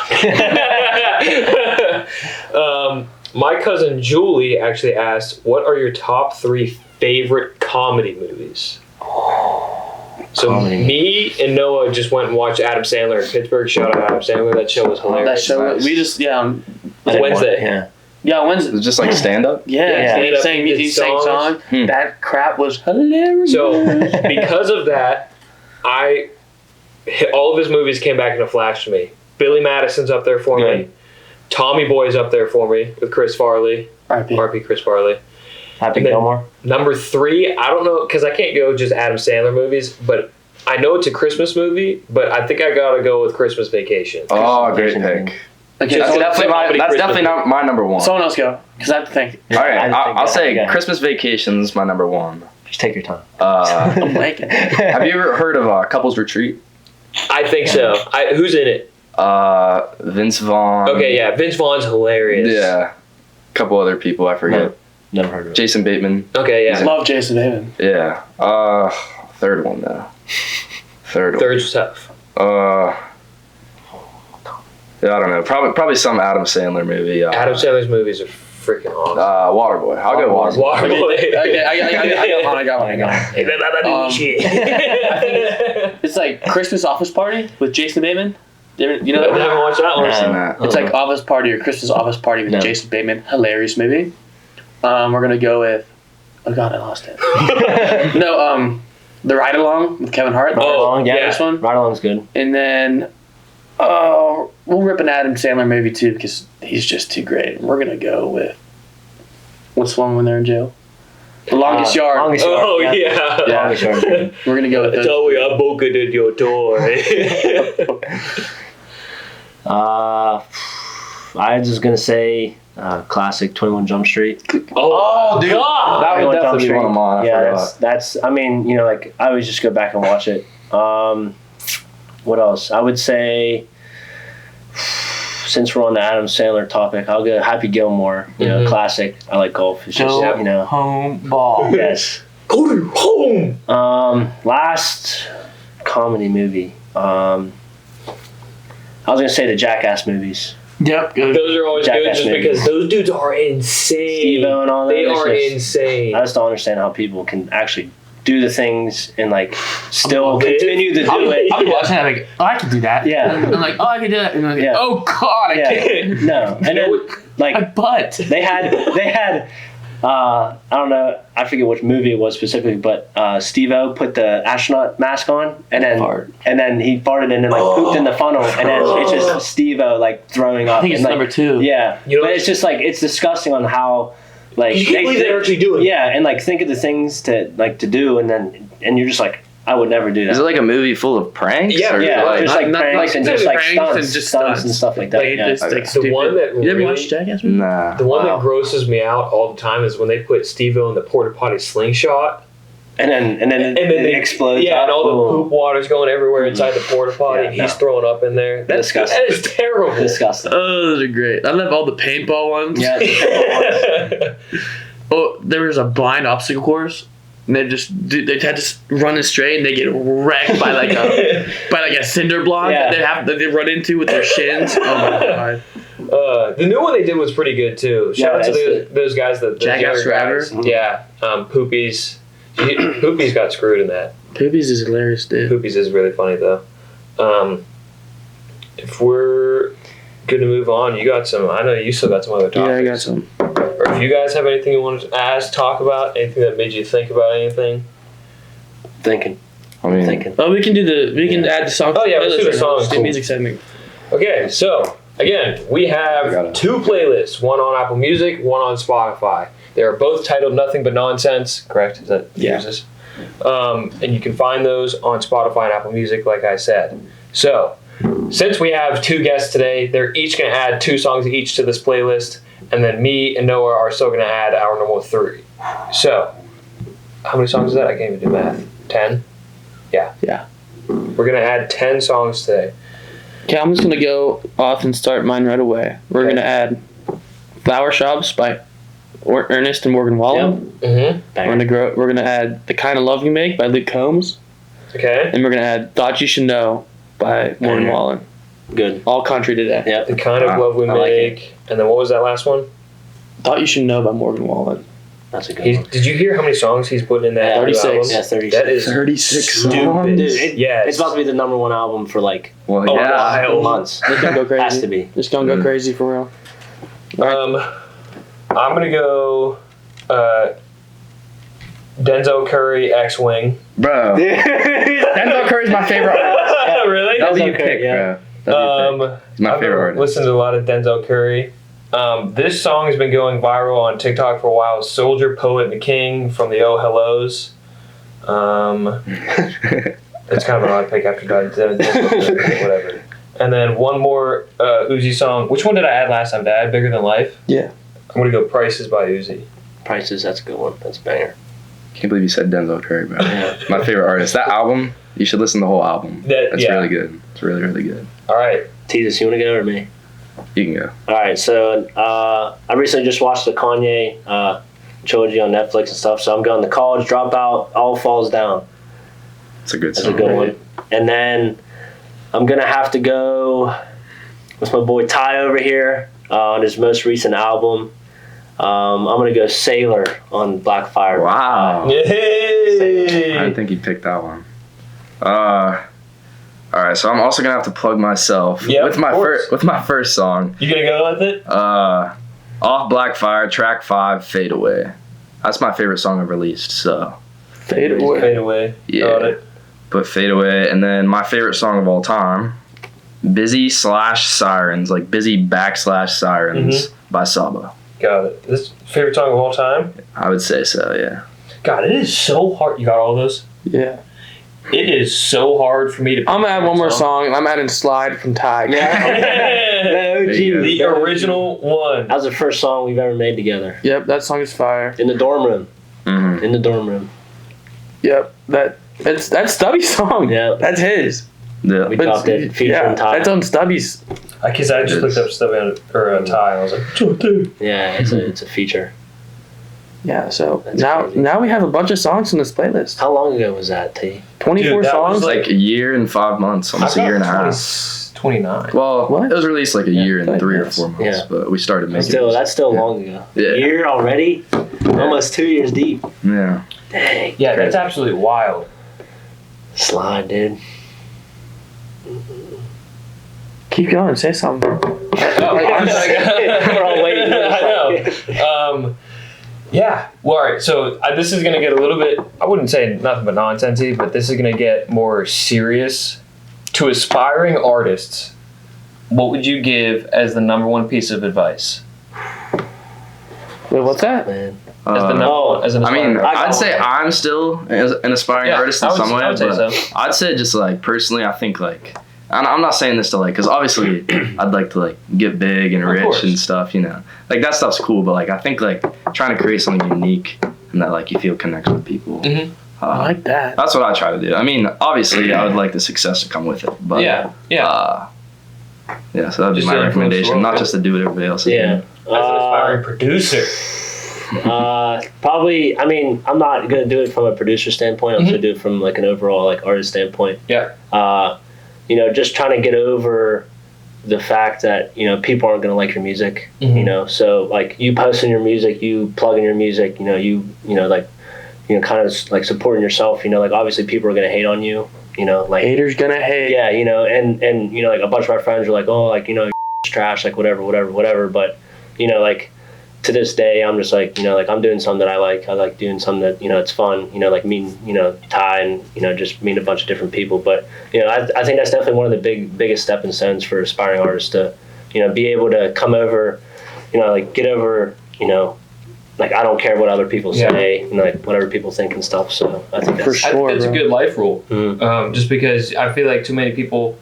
Speaker 1: My cousin Julie actually asked, "What are your top 3 favorite comedy movies?" So me and Noah just went and watched Adam Sandler in Pittsburgh. Shout out Adam Sandler. That show was hilarious.
Speaker 4: That show we just
Speaker 1: Wednesday.
Speaker 4: Wednesday.
Speaker 3: It's just like stand up.
Speaker 4: Yeah.
Speaker 1: Stand up,
Speaker 4: He sang songs. That crap was hilarious.
Speaker 1: So because of that, I all of his movies came back in a flash to me. Billy Madison's up there for me. Tommy Boy's up there for me with Chris Farley. R.I.P. Chris Farley.
Speaker 2: Happy Gilmore.
Speaker 1: Number 3, I don't know, because I can't go just Adam Sandler movies, but I know it's a Christmas movie, but I think I gotta go with Christmas Vacation.
Speaker 3: Oh, great pick.
Speaker 4: Okay,
Speaker 3: that's definitely not my number 1.
Speaker 4: Someone else go, because I have to think.
Speaker 3: All right, I'll say Christmas Vacation's my number 1.
Speaker 2: Just take your time.
Speaker 4: I'm blanking.
Speaker 3: Have you ever heard of Couples Retreat?
Speaker 1: I think so. Who's in it?
Speaker 3: Vince Vaughn.
Speaker 1: Okay, yeah, Vince Vaughn's hilarious.
Speaker 3: Yeah, a couple other people I forget.
Speaker 2: No, never heard of it.
Speaker 3: Jason Bateman.
Speaker 1: Okay, yeah.
Speaker 4: Love Jason Bateman.
Speaker 3: Yeah. Third one though.
Speaker 1: Third's tough.
Speaker 3: Yeah, I don't know. Probably some Adam Sandler movie.
Speaker 1: Adam Sandler's movies are freaking awesome.
Speaker 3: Waterboy. I'll go Waterboy.
Speaker 1: Waterboy.
Speaker 4: Okay, I got one. It's like Christmas Office Party with Jason Bateman. You know that
Speaker 1: I
Speaker 4: one?
Speaker 1: haven't watched that one.
Speaker 4: It's like Office Party or Christmas Office Party with Jason Bateman. Hilarious movie. We're gonna go with. Oh God, I lost it. No, the Ride Along with Kevin Hart.
Speaker 2: This one. Ride Along's good.
Speaker 4: And then, we'll rip an Adam Sandler movie too because he's just too great. We're gonna go with. What's the one when they're in jail? The Longest Yard.
Speaker 2: Longest Yard.
Speaker 1: Oh yeah.
Speaker 2: Longest Yard.
Speaker 4: We're gonna go with those.
Speaker 1: Tell me I broke it in your door.
Speaker 2: I was just gonna say classic 21 Jump Street.
Speaker 1: Oh dude, God.
Speaker 3: That would definitely be one of mine.
Speaker 2: That's. I mean, like I always just go back and watch it. What else? I would say, since we're on the Adam Sandler topic, I'll go Happy Gilmore. Classic. I like golf. It's just
Speaker 4: home ball.
Speaker 2: Yes.
Speaker 1: Go to home.
Speaker 2: Last comedy movie. I was gonna say the Jackass movies.
Speaker 4: Yep, good.
Speaker 1: Those are always
Speaker 2: Jackass
Speaker 1: good just
Speaker 2: movies.
Speaker 1: because those dudes are insane.
Speaker 2: Steve-O and all that.
Speaker 1: They are insane.
Speaker 2: I just don't understand how people can actually do the things and like still continue to do it.
Speaker 4: I'm watching that like, I can do that.
Speaker 2: Yeah.
Speaker 4: I'm like, I can do that. And I'm like, oh God, I can't.
Speaker 2: No. And then
Speaker 4: My
Speaker 2: like
Speaker 4: butt.
Speaker 2: they had I don't know, I forget which movie it was specifically, but Steve-O put the astronaut mask on and then he farted and then like pooped in the funnel and then it's just Steve-O like throwing up.
Speaker 4: I think it's
Speaker 2: and, like,
Speaker 4: number 2.
Speaker 2: Yeah. But it's just like it's disgusting on how like
Speaker 1: you can't believe they're actually doing it.
Speaker 2: Yeah, and like think of the things to do and you're just like I would never do that.
Speaker 3: Is it like a movie full of pranks?
Speaker 1: Yeah,
Speaker 2: just like pranks and just like stunts and stuff like that.
Speaker 1: The one that
Speaker 4: you ever watched Jackass Movies?
Speaker 3: Nah.
Speaker 1: The one that grosses me out all the time is when they put Steve-O in the porta potty slingshot,
Speaker 2: and then it explodes.
Speaker 1: Yeah, and all the poop water's going everywhere inside the porta potty.
Speaker 2: Yeah,
Speaker 1: He's throwing up in there.
Speaker 2: That's disgusting.
Speaker 1: That is terrible.
Speaker 2: Disgusting.
Speaker 4: Oh, those are great. I love all the paintball ones.
Speaker 2: Yeah.
Speaker 4: Oh, there was a blind obstacle course. And they had to run it straight, and they get wrecked by like a cinder block that they run into with their shins. Oh my God!
Speaker 1: The new one they did was pretty good too. Shout out to those guys that
Speaker 4: Jackass Forever.
Speaker 1: Yeah, Poopies. Poopies got screwed in that.
Speaker 4: Poopies is hilarious, dude.
Speaker 1: Poopies is really funny though. If we're good to move on, you got some. I know you still got some other topics.
Speaker 4: Yeah, I got some.
Speaker 1: Or if you guys have anything you want to ask, talk about, anything that made you think about anything.
Speaker 2: Thinking.
Speaker 3: I mean,
Speaker 4: We can add the songs.
Speaker 1: Oh yeah, let's do the songs.
Speaker 4: Do music segment.
Speaker 1: Okay, so again, we have 2 playlists, one on Apple Music, one on Spotify. They are both titled Nothing But Nonsense, correct? Is that uses? And you can find those on Spotify and Apple Music, like I said. So, since we have 2 guests today, they're each going to add 2 songs each to this playlist, and then me and Noah are still going to add our normal 3. So, how many songs is that? I can't even do math. 10? Yeah.
Speaker 4: Yeah.
Speaker 1: We're going to add 10 songs today.
Speaker 4: Okay, I'm just going to go off and start mine right away. We're going to add Flower Shops by Ernest and Morgan Wallen.
Speaker 1: Yep.
Speaker 4: Mm-hmm. We're gonna add The Kind of Love You Make by Luke Combs.
Speaker 1: Okay.
Speaker 4: And we're gonna add Thought You Should Know by Morgan Wallen.
Speaker 2: Good.
Speaker 4: All country today.
Speaker 2: Yeah.
Speaker 1: The Kind of Love We Make. Like, and then what was that last one?
Speaker 4: Thought You Should Know by Morgan Wallen.
Speaker 2: That's a good one.
Speaker 1: Did you hear how many songs he's putting in that?
Speaker 4: 36.
Speaker 2: Yeah, 36.
Speaker 1: That is
Speaker 4: 36
Speaker 1: stupid.
Speaker 2: Dude,
Speaker 1: it's
Speaker 2: about to be the number 1 album for like
Speaker 1: while.
Speaker 2: months.
Speaker 4: It's gonna go crazy.
Speaker 2: Has to be.
Speaker 4: It's gonna go crazy for real.
Speaker 1: I'm gonna go Denzel Curry X-Wing.
Speaker 3: Bro.
Speaker 4: Denzel Curry's my favorite artist.
Speaker 1: Really?
Speaker 3: That'll be
Speaker 2: Denzel
Speaker 3: your
Speaker 2: Curry,
Speaker 3: pick,
Speaker 2: yeah.
Speaker 3: bro. He's my favorite artist.
Speaker 1: Listened to a lot of Denzel Curry. This song has been going viral on TikTok for a while. Soldier, Poet, and the King from the Oh Hellos. It's kind of an odd pick after Denzel Curry, whatever. And then one more Uzi song. Which one did I add last time? Did I add Bigger Than Life?
Speaker 4: Yeah.
Speaker 1: I'm going to go Prices by Uzi.
Speaker 2: Prices, that's a good one. That's a banger.
Speaker 3: Can't believe you said Denzel Curry, bro.
Speaker 2: Yeah.
Speaker 3: My favorite artist. That album, you should listen to the whole album. It's
Speaker 1: yeah.
Speaker 3: really good. It's really, really good.
Speaker 1: All right.
Speaker 2: Tejas, you want to go or me?
Speaker 3: You can go.
Speaker 2: All right, so I recently just watched the Kanye trilogy on Netflix and stuff, so I'm going The College Dropout, All Falls Down.
Speaker 3: It's a good
Speaker 2: That's
Speaker 3: song.
Speaker 2: a good one. And then I'm going to have to go with my boy Tigh over here on his most recent album. I'm going to go Sailor on Blackfire.
Speaker 3: Wow.
Speaker 1: Yay!
Speaker 3: I didn't think you picked that one. Alright, so I'm also gonna have to plug myself with my first song.
Speaker 1: You gonna go with it?
Speaker 3: Off Blackfire, track 5, Fade Away. That's my favorite song I've released, so
Speaker 4: Fade Away.
Speaker 1: Fade Away.
Speaker 3: yeah.
Speaker 1: Got it.
Speaker 3: Put Fade Away, and then my favorite song of all time, Busy/Sirens, like Busy /Sirens by Saba.
Speaker 1: Got it. This favorite song of all time?
Speaker 3: I would say so, yeah.
Speaker 1: God, it is so hard. You got all those?
Speaker 4: Yeah.
Speaker 1: It is so hard for me to pick
Speaker 4: I'm gonna add one more
Speaker 1: song.
Speaker 4: song, and I'm adding Slide from Tigh.
Speaker 1: The original one.
Speaker 2: That was the first song we've ever made together.
Speaker 4: Yep, that song is fire.
Speaker 2: In the dorm room.
Speaker 3: Mm-hmm.
Speaker 2: In the dorm room.
Speaker 4: Yep, that's Stubby's song.
Speaker 2: Yeah.
Speaker 4: That's his.
Speaker 3: Yeah.
Speaker 2: We dropped it featuring Tigh.
Speaker 4: that's on Stubby's.
Speaker 1: Because I just looked up stuff on Tigh, and I was like,
Speaker 2: Yeah, it's a feature.
Speaker 4: Yeah, so
Speaker 2: That's
Speaker 4: now
Speaker 2: crazy.
Speaker 4: we have a bunch of songs on this playlist.
Speaker 2: How long ago was that, T?
Speaker 4: 24
Speaker 1: Dude, that was
Speaker 4: songs.
Speaker 3: Like a year and 5 months, almost a year and a half.
Speaker 1: 29.
Speaker 3: Well,
Speaker 4: What?
Speaker 3: it was released like a year and
Speaker 4: like
Speaker 3: 3 or
Speaker 4: this.
Speaker 3: 4 months,
Speaker 2: Yeah.
Speaker 3: but we started making
Speaker 2: That's still
Speaker 3: Yeah.
Speaker 2: long ago.
Speaker 3: Yeah.
Speaker 2: Year already? Almost 2 years deep.
Speaker 3: Yeah.
Speaker 2: Dang.
Speaker 1: Yeah, that's absolutely wild.
Speaker 2: Slide, dude.
Speaker 4: Keep going, say something.
Speaker 2: We're all waiting.
Speaker 1: I know. Yeah. Well, all right. So this is going to get a little bit, I wouldn't say nothing but nonsensey, but this is going to get more serious. To aspiring artists, what would you give as the number one piece of advice?
Speaker 4: Wait, what's that?
Speaker 2: Man.
Speaker 1: As the number one, as an
Speaker 3: I mean,
Speaker 1: aspiring artist?
Speaker 3: I'd say I'm still an aspiring
Speaker 1: Yeah,
Speaker 3: artist in
Speaker 1: I would-
Speaker 3: some way,
Speaker 1: I would say
Speaker 3: but
Speaker 1: so.
Speaker 3: I'd say just like personally, I think like I'm not saying this to like, because obviously I'd like to like get big and
Speaker 1: Of
Speaker 3: rich
Speaker 1: course.
Speaker 3: and stuff, you know, like that stuff's cool, but like I think like trying to create something unique and that like you feel connects with people.
Speaker 1: Mhm.
Speaker 4: I like that.
Speaker 3: That's what I try to do. I mean, obviously I would like the success to come with it, but
Speaker 1: Yeah.
Speaker 3: yeah, so that'd be
Speaker 1: Just
Speaker 3: my
Speaker 1: to influence the
Speaker 3: recommendation,
Speaker 1: world,
Speaker 3: not
Speaker 1: yeah.
Speaker 3: just to do what everybody else is
Speaker 2: Yeah.
Speaker 3: doing.
Speaker 1: As an aspiring producer.
Speaker 2: Probably, I mean, I'm not going to do it from a producer standpoint. I'm going to do it from like an overall like artist standpoint.
Speaker 1: Yeah.
Speaker 2: You know, just trying to get over the fact that, you know, people aren't going to like your music, you know, so like you posting your music, you plugging your music, you know, like, you know, kind of like supporting yourself, you know, like obviously people are going to hate on you, you know, like,
Speaker 4: Haters gonna hate.
Speaker 2: yeah, you know, and, you know, like a bunch of my friends are like, oh, like, you know, trash, like whatever. But, you know, like to this day, I'm just like, you know, like I'm doing something that I like doing something that, you know, it's fun, you know, like meeting, you know, Tigh and, you know, just meeting a bunch of different people. But, you know, I think that's definitely one of the biggest stepping stones for aspiring artists to, you know, be able to come over, you know, like get over, you know, like I don't care what other people say, and like whatever people think and stuff. So I think that's
Speaker 4: For sure.
Speaker 1: It's a
Speaker 4: bro.
Speaker 1: good life rule.
Speaker 2: Mhm.
Speaker 1: Just because I feel like too many people.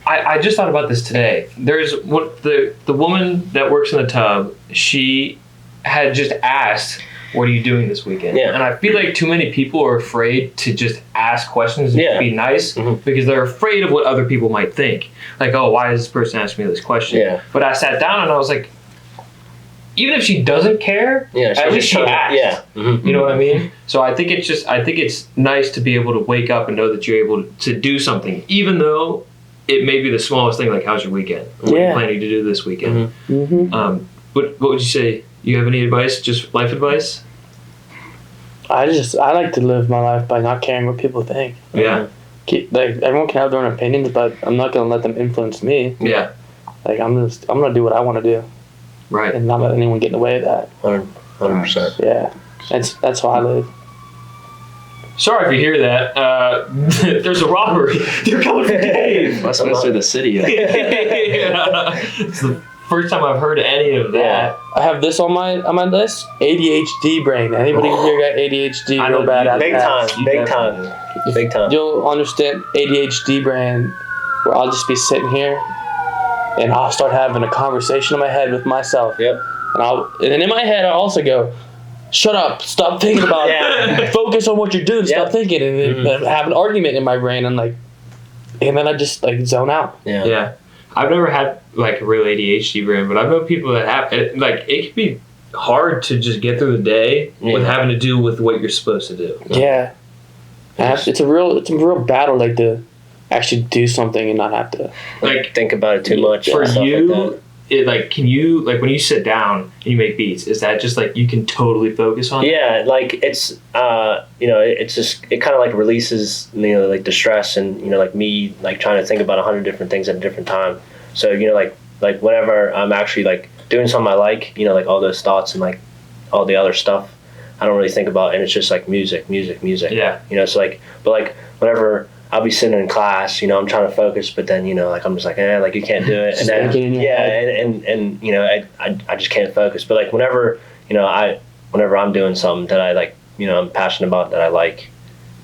Speaker 1: I just thought about this today. There's what the woman that works in the tub. She had just asked, "What are you doing this weekend?"
Speaker 2: Yeah.
Speaker 1: And I feel like too many people are afraid to just ask questions and
Speaker 2: Yeah.
Speaker 1: be nice because they're afraid of what other people might think. Like, oh, why is this person asking me this question?
Speaker 2: Yeah.
Speaker 1: But I sat down and I was like, even if she doesn't care,
Speaker 2: yeah,
Speaker 1: at least she asked.
Speaker 2: Yeah.
Speaker 1: You know what I mean? So I think it's nice to be able to wake up and know that you're able to do something, even though it may be the smallest thing. Like, how's your weekend? What are you
Speaker 4: Yeah.
Speaker 1: planning to do this weekend?
Speaker 4: Mm-hmm.
Speaker 1: What would you say? You have any advice? Just life advice?
Speaker 4: I like to live my life by not caring what people think.
Speaker 1: Yeah.
Speaker 4: Like everyone can have their own opinions, but I'm not gonna let them influence me.
Speaker 1: Yeah.
Speaker 4: Like I'm gonna do what I want to do,
Speaker 1: Right.
Speaker 4: and not let anyone get in the way of that.
Speaker 2: 100%.
Speaker 4: Yeah, that's how I live.
Speaker 1: Sorry if you hear that. There's a robbery. They're coming for Dave.
Speaker 3: Must have been the city.
Speaker 1: Yeah. It's the first time I've heard any of that.
Speaker 4: Yeah. I have this on my list. ADHD Brain. Anybody here got ADHD?
Speaker 1: I know
Speaker 4: real bad?
Speaker 2: Big time.
Speaker 4: You'll understand ADHD Brain, where I'll just be sitting here, and I'll start having a conversation in my head with myself.
Speaker 2: Yep.
Speaker 4: And in my head, I also go, shut up, stop thinking about it. Focus on what you're doing, stop thinking. And then have an argument in my brain, and then I just zone out.
Speaker 1: Yeah. I've never had like a real ADHD brain, but I've known people that have it. Like, it can be hard to just get through the day with having to do with what you're supposed to do.
Speaker 4: Yeah. It's a real battle, to actually do something and not have to
Speaker 2: think about it too much.
Speaker 1: For you,
Speaker 2: like
Speaker 1: can you, when you sit down and you make beats, is that just you can totally focus on?
Speaker 2: Yeah, it's it's just, it kind of releases the stress and me trying to think about 100 different things at a different time. So whenever I'm actually doing something I like, all those thoughts and all the other stuff I don't really think about, and it's just music. Yeah. So but whenever I'll be sitting in class, I'm trying to focus, but then I'm just you can't do it, and then I just can't focus. But whenever whenever I'm doing something that I I'm passionate about, that I like,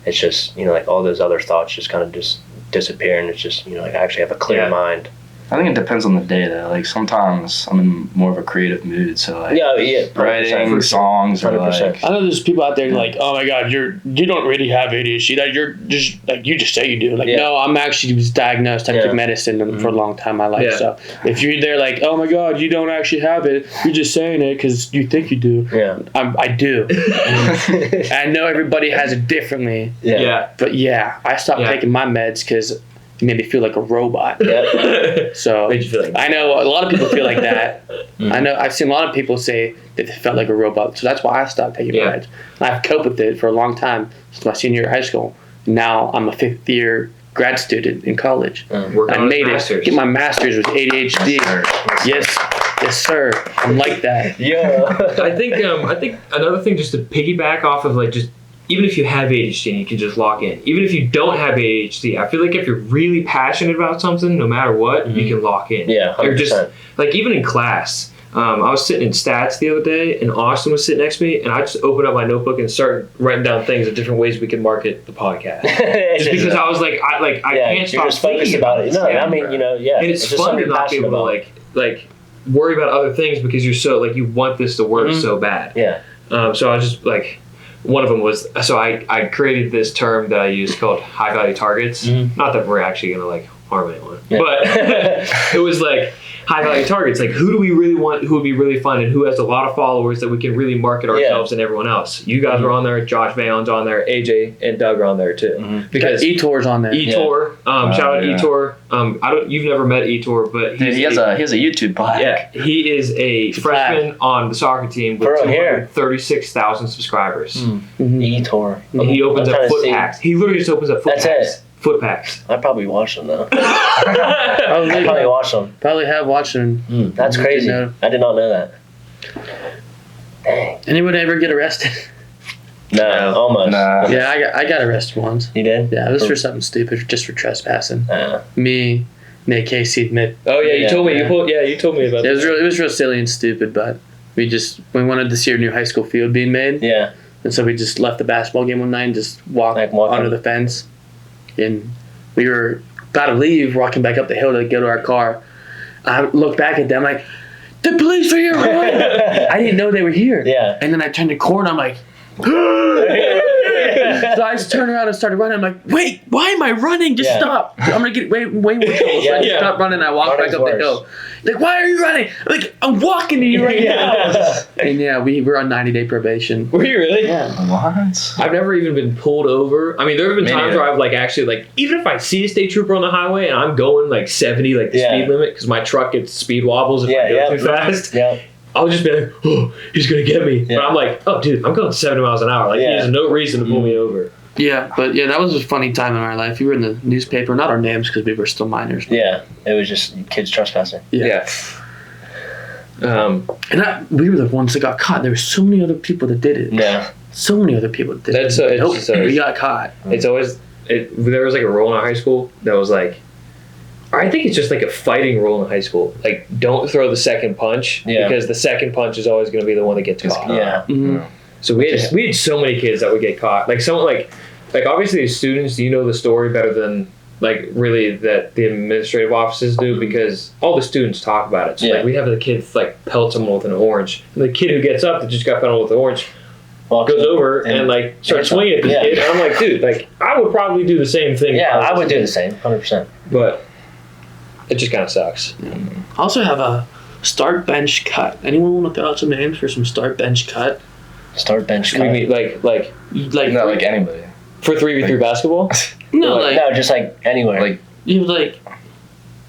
Speaker 2: it's just all those other thoughts just kind of just disappear, and it's just I actually have a clear mind.
Speaker 3: I think it depends on the day though. Sometimes I'm in more of a creative mood, so writing songs or
Speaker 4: I know there's people out there oh my god, you don't really have ADHD. That you're just you just say you do. No, I'm actually was diagnosed. I took medicine for a long time in my life. Yeah. So if you're there oh my god, you don't actually have it, you're just saying it because you think you do. Yeah, I do. I know everybody has it differently. Yeah. But I stopped taking my meds because it made me feel like a robot. Yep. So made you feel like I know a lot of people feel like that. I know I've seen a lot of people say that they felt like a robot. So that's why I stopped taking meds. I've coped with it for a long time since my senior year of high school. Now I'm a 5th year grad student in college. I made it. Get my master's with ADHD. Yes, sir. I'm like that.
Speaker 1: Yeah. I think another thing, just to piggyback off of just. Even if you have ADHD and you can just lock in. Even if you don't have ADHD, I feel like if you're really passionate about something, no matter what, you can lock in. Yeah, 100%. Or just even in class, I was sitting in stats the other day, and Austin was sitting next to me, and I just opened up my notebook and started writing down things of different ways we could market the podcast. Just because I was I can't stop
Speaker 2: just thinking about it. No, I mean,
Speaker 1: and it's fun to not be able to worry about other things because you're so you want this to work so bad. Yeah. So I was just one of them was, so I created this term that I use called high value targets. Not that we're actually going to harm anyone, but it was high value targets. Who do we really want, who would be really fun, and who has a lot of followers that we can really market ourselves and everyone else. You guys are on there, Josh Valen's on there, AJ and Doug are on there too. Because
Speaker 4: J4ore's on there.
Speaker 1: J4ore, shout out J4ore. You've never met J4ore, but
Speaker 3: he has a YouTube podcast.
Speaker 1: Yeah, he is a freshman on the soccer team with 236,000 subsubscribers.
Speaker 2: J4ore.
Speaker 1: He opens up foot packs. He literally just opens up foot packs.
Speaker 2: That's it.
Speaker 1: Foot packs.
Speaker 2: I probably watched them though. I probably watched them.
Speaker 4: Probably have watched them.
Speaker 2: That's crazy. I did not know that. Dang.
Speaker 4: Anyone ever get arrested?
Speaker 2: No, almost.
Speaker 3: Nah.
Speaker 4: Yeah, I got arrested once.
Speaker 2: You did?
Speaker 4: Yeah, it was for something stupid, just for trespassing. Me, Nick, Casey, Mick.
Speaker 1: Oh yeah, you told me. You told me about that.
Speaker 4: It was real silly and stupid, but we wanted to see our new high school field being made.
Speaker 2: Yeah.
Speaker 4: And so we just left the basketball game one night and just walked under the fence. And we were about to leave, walking back up the hill to go to our car. I looked back at them the police are here, run! I didn't know they were here. Yeah. And then I turned the corner, I'm like, so I just turned around and started running. I'm like, wait, why am I running? Just stop. I'm going to get way more trouble. So I just stopped running and I walked back up the hill. Why are you running? I'm walking to you right now. And we were on 90-day probation.
Speaker 1: Were you really?
Speaker 4: Yeah.
Speaker 3: What?
Speaker 1: I've never even been pulled over. I mean, there have been times where I've actually even if I see a state trooper on the highway and I'm going 70 the speed limit because my truck gets speed wobbles if I go too fast. Yeah. I'll just be like, oh, he's going to get me. Yeah. But I'm like, oh, dude, I'm going 70 miles an hour. He has no reason to pull me over.
Speaker 4: Yeah, but that was a funny time in our life. We were in the newspaper, not our names because we were still minors.
Speaker 2: Yeah, it was just kids trespassing.
Speaker 4: Yeah. And we were the ones that got caught. There were so many other people that did it.
Speaker 2: Yeah.
Speaker 4: so many other people did.
Speaker 1: That's so. It's so.
Speaker 4: We got caught.
Speaker 1: It's always. There was like a rule in high school that was like. I think it's just like a fighting rule in high school. Like, don't throw the second punch because the second punch is always going to be the one that gets caught.
Speaker 2: Yeah.
Speaker 4: Mm-hmm.
Speaker 1: So we had so many kids that would get caught. Like someone like obviously as students, you know the story better than like really that the administrative offices do because all the students talk about it. So like we have the kids like pelt someone with an orange. And the kid who gets up that just got pelted with an orange goes over and like starts swinging at the kid. And I'm like, dude, like I would probably do the same thing.
Speaker 2: Yeah, I would do the same, 100%.
Speaker 1: But it just kind of sucks.
Speaker 4: I also have a start bench cut. Anyone want to throw out some names for some start bench cut?
Speaker 2: Start bench cut.
Speaker 1: You mean like
Speaker 3: not like anybody
Speaker 1: for 3v3 basketball?
Speaker 4: No,
Speaker 2: no, just like anywhere.
Speaker 3: Like
Speaker 4: you have like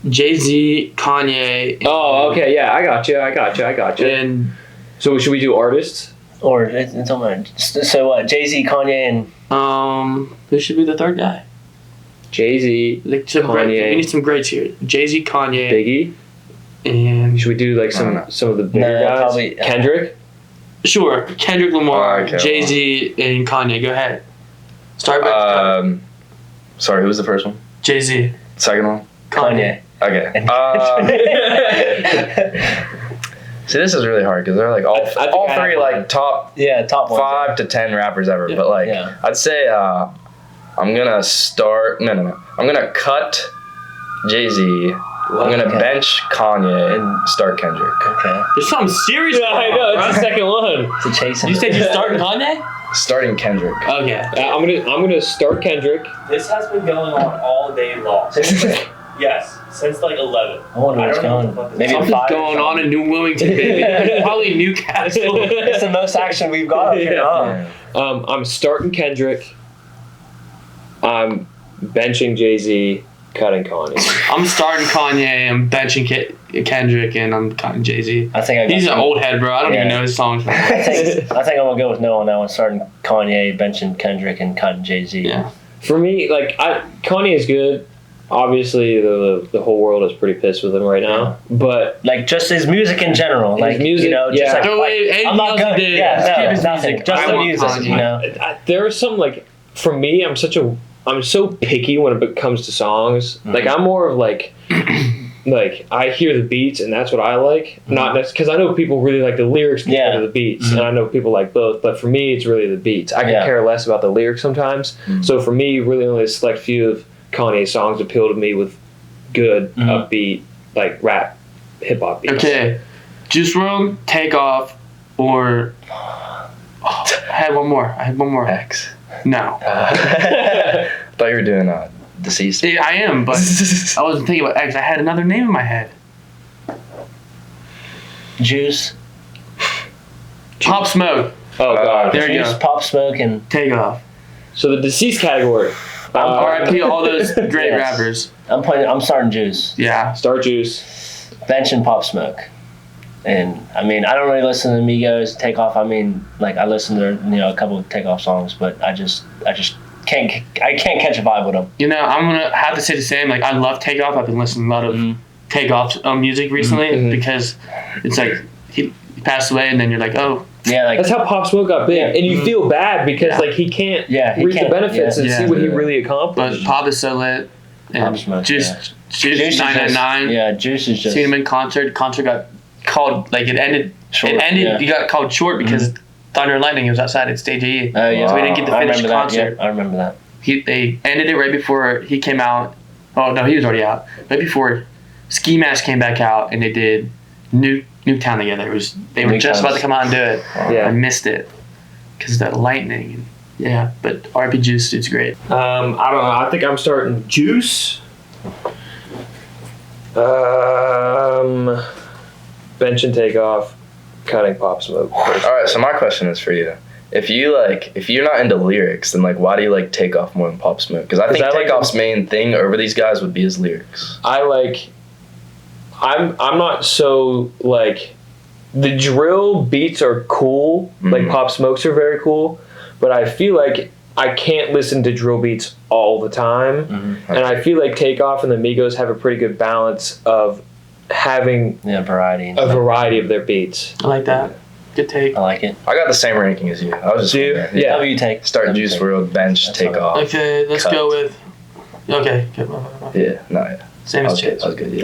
Speaker 4: Jay-Z, Kanye.
Speaker 1: Oh, okay, yeah, I got you.
Speaker 4: And
Speaker 1: so should we do artists?
Speaker 2: Or it's on my. So what? Jay-Z, Kanye, and
Speaker 4: who should be the third guy?
Speaker 1: Jay-Z,
Speaker 4: Like
Speaker 1: Kanye.
Speaker 4: We need some greats here. Jay-Z, Kanye,
Speaker 1: Biggie.
Speaker 4: and
Speaker 1: Should we do like some of the bigger guys?
Speaker 2: Probably,
Speaker 1: Kendrick.
Speaker 4: sure, Kendrick Lamar,
Speaker 3: okay,
Speaker 4: Jay-Z, and Kanye. Go ahead. Start bench cut.
Speaker 3: Sorry, who was the first one?
Speaker 4: Jay-Z,
Speaker 3: Second one?
Speaker 2: Kanye.
Speaker 3: Okay. See, this is really hard because they're like all three like top
Speaker 2: top
Speaker 3: 5 to 10 rappers ever.
Speaker 4: Yeah.
Speaker 3: But like,
Speaker 2: Yeah.
Speaker 3: I'd say I'm gonna start. No. I'm gonna cut Jay-Z. I'm gonna bench Kanye and start Kendrick.
Speaker 2: Okay.
Speaker 4: There's something serious.
Speaker 1: I know it's the second one.
Speaker 2: It's a chase.
Speaker 4: You said you start Kanye?
Speaker 3: Starting Kendrick.
Speaker 4: Okay.
Speaker 1: I'm gonna start Kendrick.
Speaker 5: This has been going on all day long. Yes, since like 11.
Speaker 2: I wonder what's
Speaker 5: I don't know
Speaker 2: going
Speaker 5: what the fuck
Speaker 2: Maybe
Speaker 4: Something's
Speaker 2: 5 or
Speaker 4: going on
Speaker 2: something.
Speaker 4: in New Wilmington, baby. Probably Newcastle.
Speaker 2: It's the most action we've got up here.
Speaker 1: Yeah. I'm starting Kendrick. I'm benching Jay-Z, cutting Kanye.
Speaker 4: I'm starting Kanye. I'm benching Kendrick, and I'm cutting Jay-Z.
Speaker 2: I think
Speaker 4: He's an old head, bro. I don't even know his songs.
Speaker 2: I think I'm gonna go with no on that one. Starting Kanye, benching Kendrick, and cutting Jay-Z.
Speaker 4: Yeah.
Speaker 1: For me, like Kanye is good. Obviously, the whole world is pretty pissed with him right now. But
Speaker 2: Like just his music in general, like
Speaker 1: music,
Speaker 2: you know, just
Speaker 1: yeah.
Speaker 2: like,
Speaker 4: No, wait, anything
Speaker 2: I'm not
Speaker 4: else he
Speaker 2: gonna,
Speaker 4: did,
Speaker 2: yeah,
Speaker 4: skip
Speaker 2: no,
Speaker 4: his
Speaker 2: nothing,
Speaker 4: music.
Speaker 2: just
Speaker 4: I
Speaker 2: the
Speaker 4: want
Speaker 2: music,
Speaker 4: Kanye.
Speaker 2: you know.
Speaker 1: there are some like for me, I'm so picky when it comes to songs.
Speaker 2: Mm-hmm.
Speaker 1: Like I'm more of like I hear the beats and that's what I like. Not because I know people really like the lyrics compared to the beats, and I know people like both. But for me, it's really the beats. I can care less about the lyrics sometimes. So for me, really only a select few of Kanye's songs appeal to me with good upbeat like rap hip hop beats.
Speaker 4: Okay. Juice WRLD, Takeoff, or I had one more.
Speaker 3: X.
Speaker 4: No.
Speaker 3: I thought you were doing Deceased.
Speaker 4: I am, but I wasn't thinking about X. I had another name in my head.
Speaker 2: Juice,
Speaker 4: Pop Smoke,
Speaker 1: Oh god.
Speaker 4: There you
Speaker 2: Juice,
Speaker 4: go.
Speaker 2: Pop Smoke, and
Speaker 4: Takeoff.
Speaker 1: So the deceased category.
Speaker 4: R.I.P. all those great
Speaker 2: Yes.
Speaker 4: rappers.
Speaker 2: I'm starting Juice,
Speaker 4: Yeah.
Speaker 1: Star Juice.
Speaker 2: benching Pop Smoke. And I mean, I don't really listen to Migos, Takeoff. I mean, like I listen to a couple of Takeoff songs, but I just can't catch a vibe with them.
Speaker 4: You know, I'm gonna have to say the same. Like, I love Takeoff. I've been listening to a lot of Takeoff's music recently because it's like he passed away, and then you're like, oh,
Speaker 2: Yeah, like
Speaker 1: That's how Pop Smoke got big, and you feel bad because like he can't reap the benefits and see what he really
Speaker 4: but
Speaker 1: accomplished.
Speaker 4: Pop is so lit. And
Speaker 2: Pop Smoke,
Speaker 4: Juice
Speaker 2: is
Speaker 4: 999.
Speaker 2: just, yeah, Juice is just
Speaker 4: Seen him in concert. Concert got called like it ended.
Speaker 2: Short,
Speaker 4: it ended.
Speaker 2: yeah.
Speaker 4: He got called short because Thunder and Lightning was outside at Stage E.
Speaker 2: Oh yeah,
Speaker 4: So we didn't get to finish the
Speaker 2: that.
Speaker 4: concert.
Speaker 2: Yeah, I remember that.
Speaker 4: They ended it right before he came out. Oh no, he was already out. Right before Ski Mask came back out, and they did Newtown together. They were just about to come out and do it.
Speaker 1: Yeah.
Speaker 4: I missed it because of the lightning. Yeah, but RP Juice, it's great.
Speaker 1: I don't know. I think I'm starting Juice. Bench and Takeoff, cutting Pop Smoke.
Speaker 3: All right, so my question is for you. If you're not into lyrics, then like why do you like Takeoff more than Pop Smoke? Because I think Takeoff's main thing over these guys would be his lyrics.
Speaker 1: I'm not so like the drill beats are cool. Like Pop Smokes are very cool, but I feel like I can't listen to drill beats all the time, and I feel like Takeoff and the Migos have a pretty good balance of having
Speaker 2: variety.
Speaker 1: a variety of their beats.
Speaker 4: I like that. Good take.
Speaker 2: I like it.
Speaker 3: I got the same ranking as you. I was just wondering.
Speaker 1: Yeah.
Speaker 2: W take.
Speaker 3: Start Juice WRLD, bench,
Speaker 2: That's
Speaker 3: Takeoff.
Speaker 4: Okay, let's
Speaker 3: Cut.
Speaker 4: go with. Okay.
Speaker 3: Yeah, no, yeah.
Speaker 4: Same as Chase.
Speaker 3: That was good, yeah.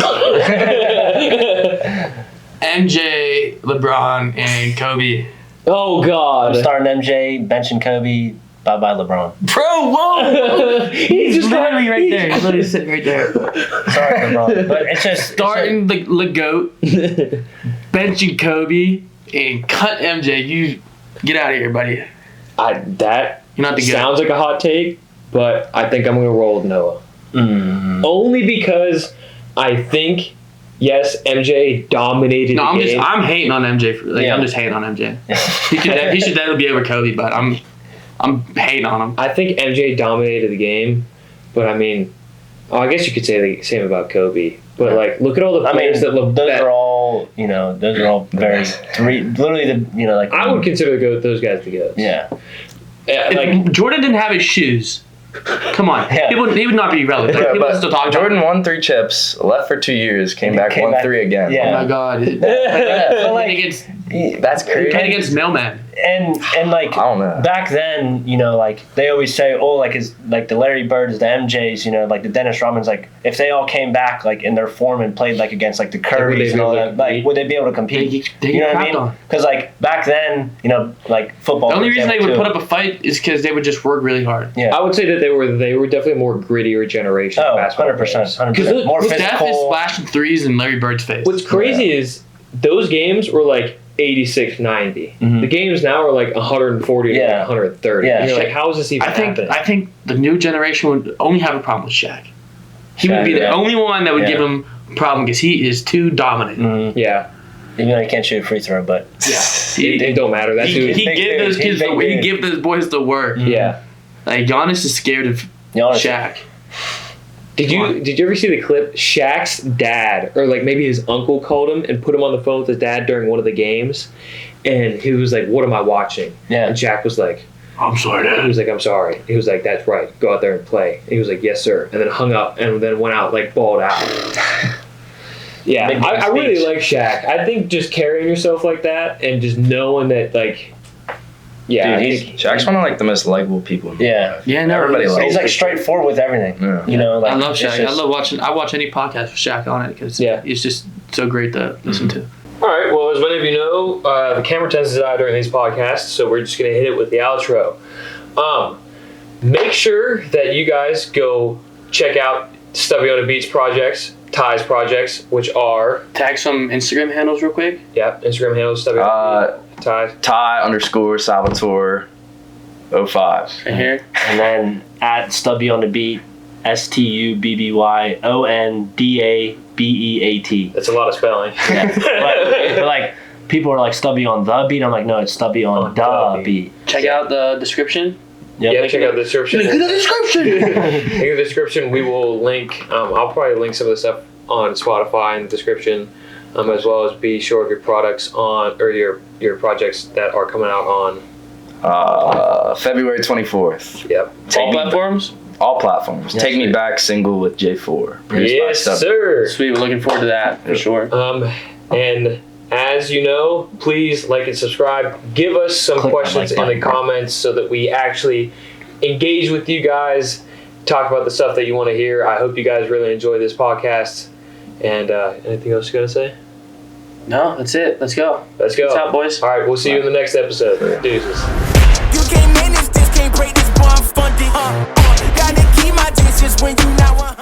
Speaker 4: MJ, LeBron, and Kobe.
Speaker 1: Oh
Speaker 2: I'm
Speaker 1: God.
Speaker 2: starting MJ, benching Kobe. Bye bye LeBron.
Speaker 4: Bro, whoa!
Speaker 1: He's just
Speaker 4: literally right there. He's literally sitting right there.
Speaker 2: Sorry LeBron, but it's just
Speaker 4: Starting the GOAT, benching Kobe, and cut MJ. You get out of here, buddy.
Speaker 1: That
Speaker 4: You're not the GOAT.
Speaker 1: sounds like a hot take, but I think I'm gonna roll with Noah. Only because I think, yes, MJ dominated
Speaker 4: No,
Speaker 1: the game.
Speaker 4: I'm hating on MJ.
Speaker 2: Yeah.
Speaker 4: I'm just hating on MJ. He should definitely be over Kobe, but I'm hating on him.
Speaker 1: I think MJ dominated the game, but I mean, I guess you could say the same about Kobe. But like, look at all the players that look.
Speaker 2: those are all very literally like
Speaker 1: I would consider those guys the goats.
Speaker 2: yeah.
Speaker 1: Yeah,
Speaker 4: If
Speaker 1: like
Speaker 4: Jordan didn't have his shoes, come on,
Speaker 2: Yeah.
Speaker 4: he would not be relevant.
Speaker 3: Yeah,
Speaker 4: People
Speaker 3: but
Speaker 4: still talk about
Speaker 3: Jordan won 3 chips, left for 2 years, came back, won 3 again.
Speaker 2: Yeah.
Speaker 4: Oh my God!
Speaker 2: But like
Speaker 4: against
Speaker 3: That's crazy.
Speaker 4: playing against mailman.
Speaker 2: and like
Speaker 3: I don't know.
Speaker 2: back then, like they always say, oh, like is like the Larry Birds, the MJs, like the Dennis Rodmans, like if they all came back like in their form and played like against like the Currys and all that, like would they be able to compete?
Speaker 4: They
Speaker 2: You know
Speaker 4: get
Speaker 2: what I
Speaker 4: crapped
Speaker 2: mean?
Speaker 4: on.
Speaker 2: Because like back then, like football.
Speaker 4: The only
Speaker 2: for
Speaker 4: reason they
Speaker 2: example,
Speaker 4: would
Speaker 2: too.
Speaker 4: put up a fight is because they would just work really hard.
Speaker 2: Yeah.
Speaker 1: I would say that they were definitely more grittier generation.
Speaker 2: Oh,
Speaker 1: of basketball
Speaker 2: 100%,
Speaker 1: players.
Speaker 2: 100%. More
Speaker 4: Steph is
Speaker 2: physical.
Speaker 4: splashing threes in Larry Bird's face.
Speaker 1: What's crazy is those games were like 86-90.
Speaker 2: Mhm.
Speaker 1: The games now are like 140 to
Speaker 2: Yeah.
Speaker 1: like 130.
Speaker 2: Yeah.
Speaker 1: And you're like, how is this even
Speaker 4: I think
Speaker 1: happening?
Speaker 4: the new generation would only have a problem with Shaq. He would
Speaker 2: Shaq,
Speaker 4: be the
Speaker 2: yeah.
Speaker 4: only one that would
Speaker 2: Yeah.
Speaker 4: give him a problem because he is too dominant.
Speaker 2: Mhm.
Speaker 1: Yeah,
Speaker 2: Even though he can't shoot a free throw, but
Speaker 1: it don't matter. That's who.
Speaker 4: He
Speaker 2: big
Speaker 4: give
Speaker 2: dude.
Speaker 4: those
Speaker 2: He's
Speaker 4: kids
Speaker 2: big
Speaker 4: he
Speaker 2: dude.
Speaker 4: give those boys the work.
Speaker 1: Yeah.
Speaker 4: Like Giannis is scared of
Speaker 2: Giannis-
Speaker 4: Shaq.
Speaker 1: Did you ever see the clip? Shaq's dad, or like maybe his uncle, called him and put him on the phone with his dad during one of the games, and he was like, "What am I watching?"
Speaker 2: Yeah.
Speaker 1: And Shaq was like,
Speaker 4: I'm sorry,
Speaker 1: He
Speaker 4: Dad.
Speaker 1: was like, "I'm sorry." He was like, "That's right. Go out there and play." And he was like, "Yes, sir." And then hung up and then went out like balled out. Yeah,
Speaker 2: Big
Speaker 1: I really
Speaker 2: speech.
Speaker 1: like Shaq. I think just carrying yourself like that and just knowing that, like, yeah,
Speaker 2: Dude,
Speaker 1: I
Speaker 2: he's-
Speaker 1: think-
Speaker 3: Shaq's one of like the most likable people. In the
Speaker 2: Yeah.
Speaker 3: world.
Speaker 4: Yeah, no,
Speaker 3: Everybody
Speaker 4: really.
Speaker 3: loves
Speaker 2: He's like straightforward with everything.
Speaker 3: Yeah.
Speaker 2: Like
Speaker 4: I love
Speaker 2: it's
Speaker 4: Shaq.
Speaker 2: just-
Speaker 4: I watch any podcast with Shaq on it because
Speaker 1: Yeah.
Speaker 4: it's just so great to listen to.
Speaker 1: All right. Well, as many of you know, the camera tends to die during these podcasts, so we're just gonna hit it with the outro. Make sure that you guys go check out Stubby on the Beats projects, Tigh's projects, which are
Speaker 4: Tag some Instagram handles real quick.
Speaker 1: Instagram handles Stubby on the Beats, Tigh.
Speaker 3: Tigh_Salvatore05.
Speaker 4: Right here.
Speaker 2: And then at Stubby on the Beat, STUBBYONDABEAT.
Speaker 1: That's a lot of spelling.
Speaker 2: Yeah. but like people are like Stubby on the beat. I'm like, no, it's Stubby on the beat.
Speaker 4: Check out the description.
Speaker 2: Yep.
Speaker 1: Yeah, check out the description.
Speaker 4: Look at the description.
Speaker 1: In the description, we will link. I'll probably link some of the stuff on Spotify in the description, as well as be sure of your products on or your projects that are coming out on.
Speaker 3: February 24th.
Speaker 1: Yep.
Speaker 4: All platforms.
Speaker 3: All platforms.
Speaker 2: Yes,
Speaker 3: Take Me
Speaker 2: sir.
Speaker 3: Back single with J4ore. Produced by
Speaker 1: Yes,
Speaker 3: Stubby.
Speaker 1: sir.
Speaker 4: Sweet. We're looking forward to that for sure.
Speaker 1: And as you know, please like and subscribe. Give us some
Speaker 2: Click that
Speaker 1: questions
Speaker 2: like
Speaker 1: in the
Speaker 2: button.
Speaker 1: comments so that we actually engage with you guys, talk about the stuff that you want to hear. I hope you guys really enjoy this podcast. And anything else you got to say?
Speaker 4: No, that's it. Let's go.
Speaker 1: Let's go.
Speaker 4: What's up, boys?
Speaker 1: All right, we'll see you in the next episode. Deuces.
Speaker 6: You can't manage this, can't break this, boy, I'm funded. Gotta keep my distance when you not one.